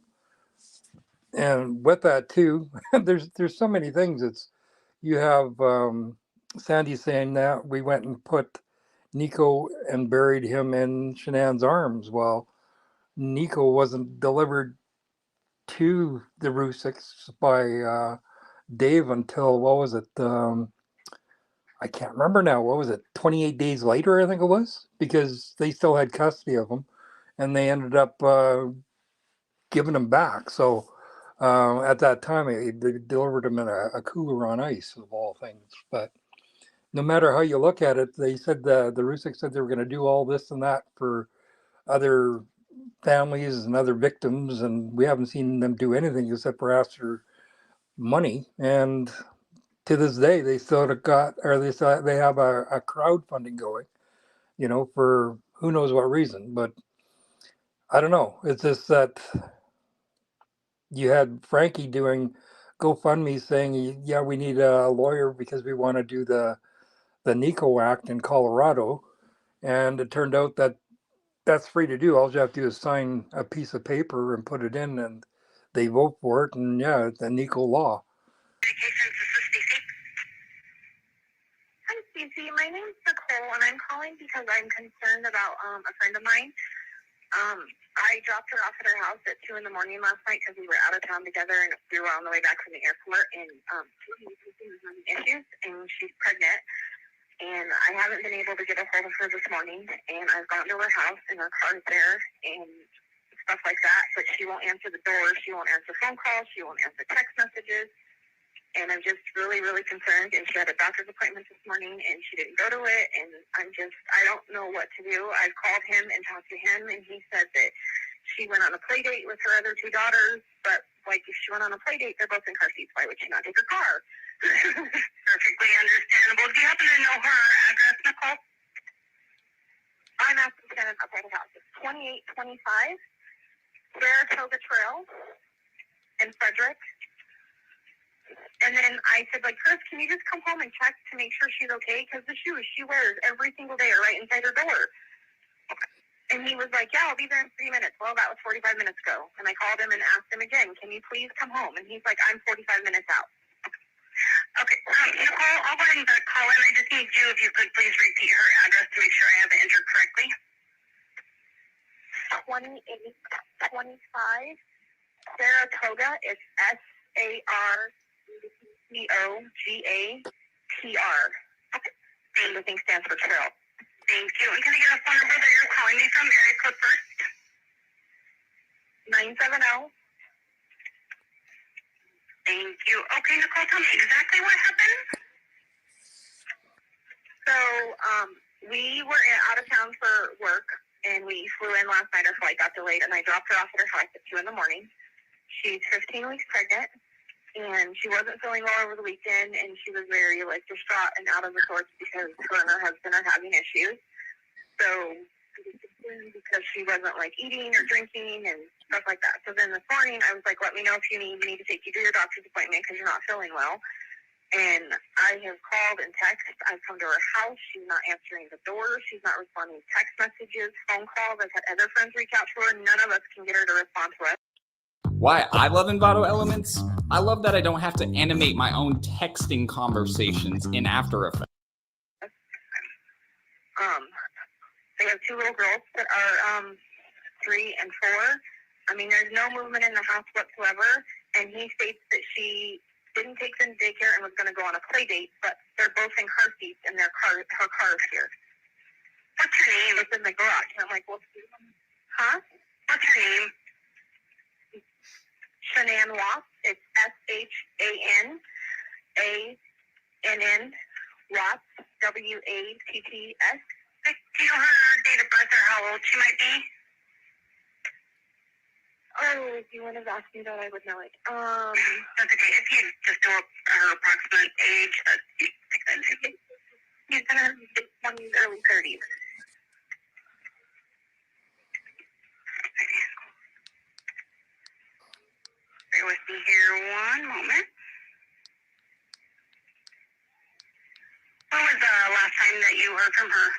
And with that too, there's so many things. It's, you have Sandy saying that we went and put Nico and buried him in Shanann's arms. Well, Nico wasn't delivered to the Rusiks by Dave until, what was it? I can't remember now. What was it? 28 days later, I think it was, because they still had custody of him, and they ended up giving him back. So at that time, they delivered him in a cooler on ice, of all things. But no matter how you look at it, they said the Rusick said they were going to do all this and that for other families and other victims, and we haven't seen them do anything except for ask for money. And to this day, they still have got, or they have a crowdfunding going, you know, for who knows what reason. But I don't know. It's just that you had Frankie doing GoFundMe saying, yeah, we need a lawyer because we want to do the NICO Act in Colorado. And it turned out that that's free to do. All you have to do is sign a piece of paper and put it in, and they vote for it. And yeah, it's a NICO law. Hi, Stacey. My name's Nicole, and I'm calling because I'm concerned about a friend of mine. I dropped her off at her house at 2 in the morning last night because we were out of town together, and we were on the way back from the airport, and she was having issues, and she's pregnant. And I haven't been able to get a hold of her this morning, and I've gone to her house, and her car's there, and stuff like that, but she won't answer the door, she won't answer phone calls, she won't answer text messages, and I'm just really, really concerned. And she had a doctor's appointment this morning, and she didn't go to it, and I don't know what to do. I've called him and talked to him, and he said that she went on a play date with her other 2 daughters, but, like, if she went on a play date, they're both in car seats. Why would she not take her car? Perfectly understandable. Do you happen to know her address, Nicole? I'm at the Senate outside the house. It's 2825 Saratoga Trail in Frederick. And then I said, like, Chris, can you just come home and check to make sure she's okay? Because the shoes she wears every single day are right inside her door. And he was like, yeah, I'll be there in 3 minutes. Well, that was 45 minutes ago. And I called him and asked him again, can you please come home? And he's like, I'm 45 minutes out. Okay, Nicole, I'll go ahead and call in. I just need you, if you could please repeat her address to make sure I have it entered correctly. 2825 Saratoga. It's SARTOGATR. And the thing stands for trail. Thank you. And can I get a phone number that you're calling me from? Area code first. 970. Thank you. Okay, Nicole, tell me exactly what happened. So, we were out of town for work, and we flew in last night. Our flight got delayed, and I dropped her off at her house at 2 in the morning. She's 15 weeks pregnant, and she wasn't feeling well over the weekend, and she was very, like, distraught and out of the sorts because her and her husband are having issues. So, because she wasn't, like, eating or drinking and stuff like that. So then this morning, I was like, let me know if you need me to take you to your doctor's appointment because you're not feeling well. And I have called and texted. I've come to her house. She's not answering the door. She's not responding to text messages, phone calls. I've had other friends reach out to her. None of us can get her to respond to us. Why I love Envato Elements? I love that I don't have to animate my own texting conversations in After Effects. They have 2 little girls that are 3 and 4. I mean, there's no movement in the house whatsoever. And he states that she didn't take them to daycare and was going to go on a play date, but they're both in car seats and her car is here. What's her name? It's in the garage. And I'm like, well, huh? What's her name? Shanann Watts. It's SHANANN Watts, WATTS. Do you know her date of birth or how old she might be? Oh, if you would have asked me that, I would know it. That's okay. If you just know her approximate age, that's he's in her 20s, early 30s. Bear with me here one moment. When was the last time that you heard from her?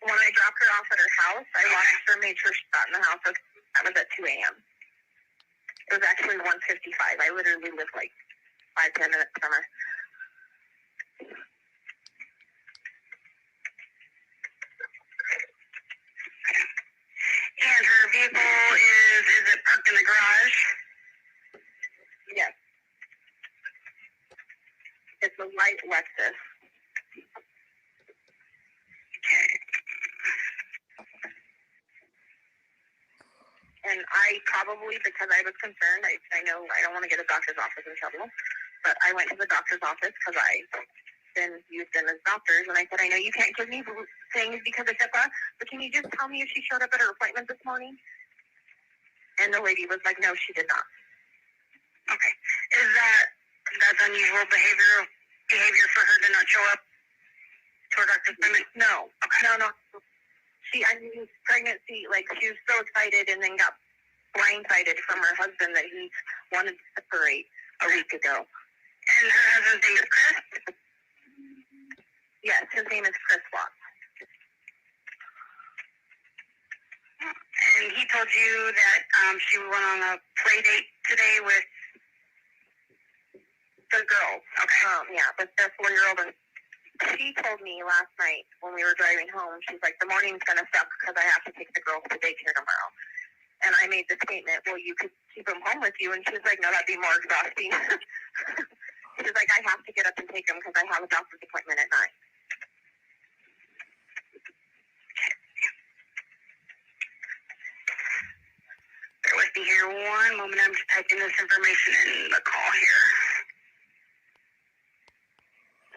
When I dropped her off at her house, I watched her, made sure she got in the house. That was at 2 a.m. It was actually 1:55. I literally lived like 5-10 minutes from her. And her vehicle is it parked in the garage? Yes. It's a white Lexus. Okay. And I probably, because I was concerned, I know I don't want to get a doctor's office in trouble, but I went to the doctor's office because I've been used them as doctors, and I said, I know you can't give me things because of HIPAA, but can you just tell me if she showed up at her appointment this morning? And the lady was like, no, she did not. Okay. That's unusual behavior for her to not show up to her doctor's appointment? No. Okay. No. Pregnancy, like, she was so excited and then got blindsided from her husband that he wanted to separate a week ago. And her husband's name is Chris? Yes, his name is Chris Watts. And he told you that she went on a play date today with the girls. Okay. Yeah, with their 4-year-old. And she told me last night when we were driving home, she's like, the morning's going to suck because I have to take the girls to daycare tomorrow. And I made the statement, well, you could keep them home with you. And she's like, no, that'd be more exhausting. She's like, I have to get up and take them because I have a doctor's appointment at 9. Bear with me here one moment. I'm just typing this information in the call here.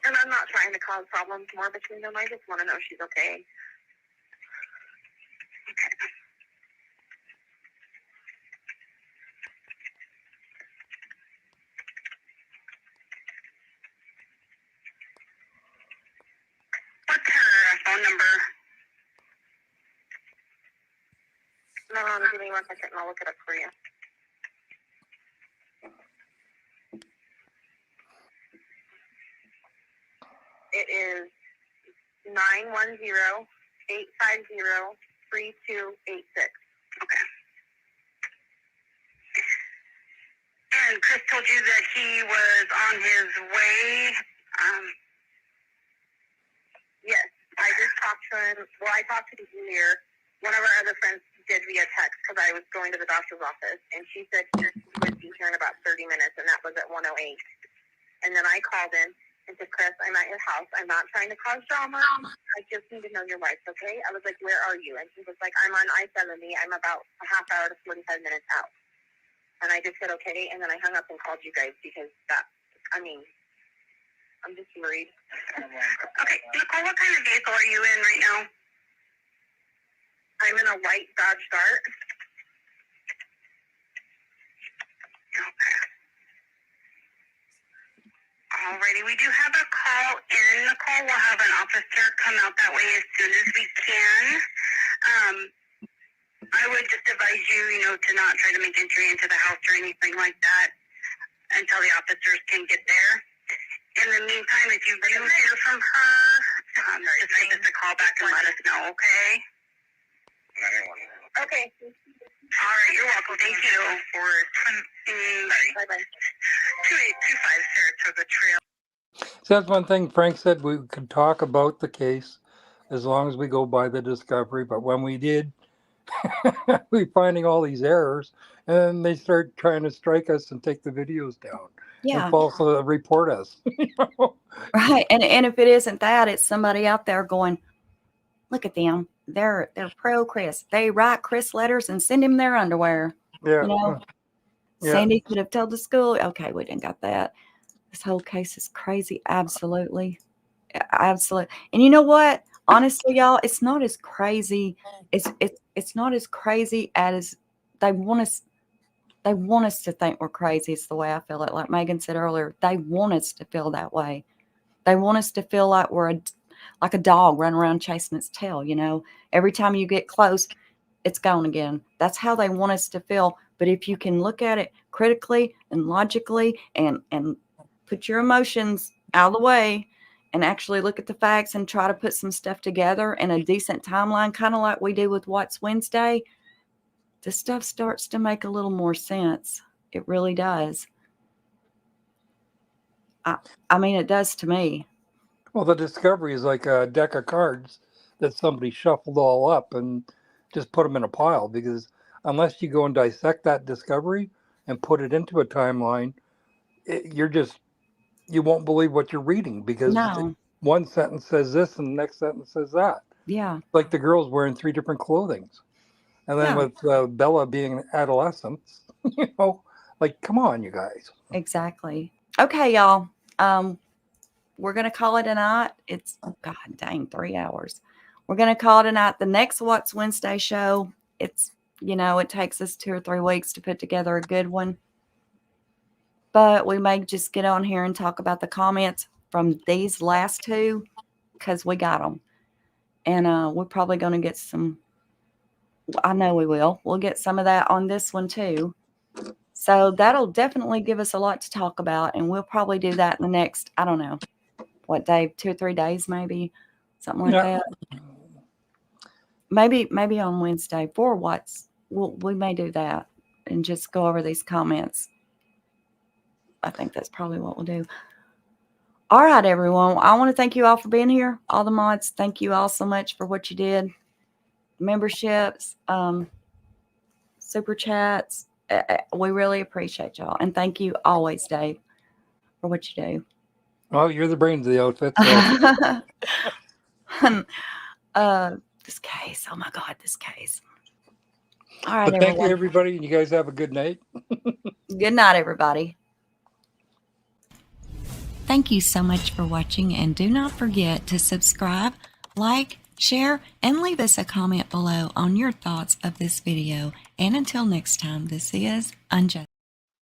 And I'm not trying to cause problems more between them. I just want to know she's okay. Okay. What's her phone number? Give me 1 second and I'll look it up for you. It is 910-850-3286. Okay. And Chris told you that he was on his way. Yes, I just talked to him. Well, I talked to the engineer. One of our other friends did via text because I was going to the doctor's office, and she said she would be here in about 30 minutes, and that was at 1:08. And then I called in and said, Chris, I'm at your house. I'm not trying to cause drama. I just need to know your life, okay? I was like, where are you? And he was like, I'm on I-70. I'm about a half hour to 45 minutes out. And I just said, okay, and then I hung up and called you guys because I'm just worried. Okay, Nicole, what kind of vehicle are you in right now? I'm in a white Dodge Dart. Okay. Alrighty, we do have a call in. Nicole, we'll have an officer come out that way as soon as we can. I would just advise you, to not try to make entry into the house or anything like that until the officers can get there. In the meantime, if you do hear from her, just give us a call back and let us know, okay? Okay. All right, you're welcome. Thank you for bye-bye. 2825 Saratoga Trail. So that's one thing Frank said, we could talk about the case as long as we go by the discovery. But when we did, we're finding all these errors, and then they start trying to strike us and take the videos down. Yeah. And falsely report us. Right. And if it isn't that, it's somebody out there going, look at them. They're pro Chris. They write Chris letters and send him their underwear. Yeah. Yeah. Sandy could have told the school, okay, we didn't got that. This whole case is crazy. Absolutely. Absolutely. And you know what? Honestly, y'all, it's not as crazy. It's not as crazy as they want us. They want us to think we're crazy. It's the way I feel it. Like Megan said earlier, they want us to feel that way. They want us to feel like we're like a dog running around chasing its tail. Every time you get close, it's gone again. That's how they want us to feel. But if you can look at it critically and logically and put your emotions out of the way and actually look at the facts and try to put some stuff together in a decent timeline, kind of like we do with What's Wednesday, the stuff starts to make a little more sense. It really does. I mean, it does to me. Well, the discovery is like a deck of cards that somebody shuffled all up and just put them in a pile, because unless you go and dissect that discovery and put it into a timeline, you won't believe what you're reading, because one sentence says this and the next sentence says that. Yeah. Like the girls wearing 3 different clothings. And then with Bella being adolescent, like, come on, you guys. Exactly. Okay, y'all. We're going to call it a night. It's, God dang, 3 hours. We're going to call it a night. The next What's Wednesday show, it's, it takes us 2 or 3 weeks to put together a good one. But we may just get on here and talk about the comments from these last 2 because we got them. And we're probably going to get some, I know we will. We'll get some of that on this one too. So that'll definitely give us a lot to talk about. And we'll probably do that in the next, I don't know, what, Dave, 2 or 3 days, maybe something like that. Maybe on Wednesday for we may do that and just go over these comments. I think that's probably what we'll do. All right, everyone. I want to thank you all for being here. All the mods, thank you all so much for what you did. Memberships, super chats. We really appreciate y'all. And thank you always, Dave, for what you do. Well, you're the brains of the outfit. So. This case. Oh my God, this case. All right, but everyone. thank you, everybody. And you guys have a good night. Good night, everybody. Thank you so much for watching. And do not forget to subscribe, like, share, and leave us a comment below on your thoughts of this video. And until next time, this is UnJustified.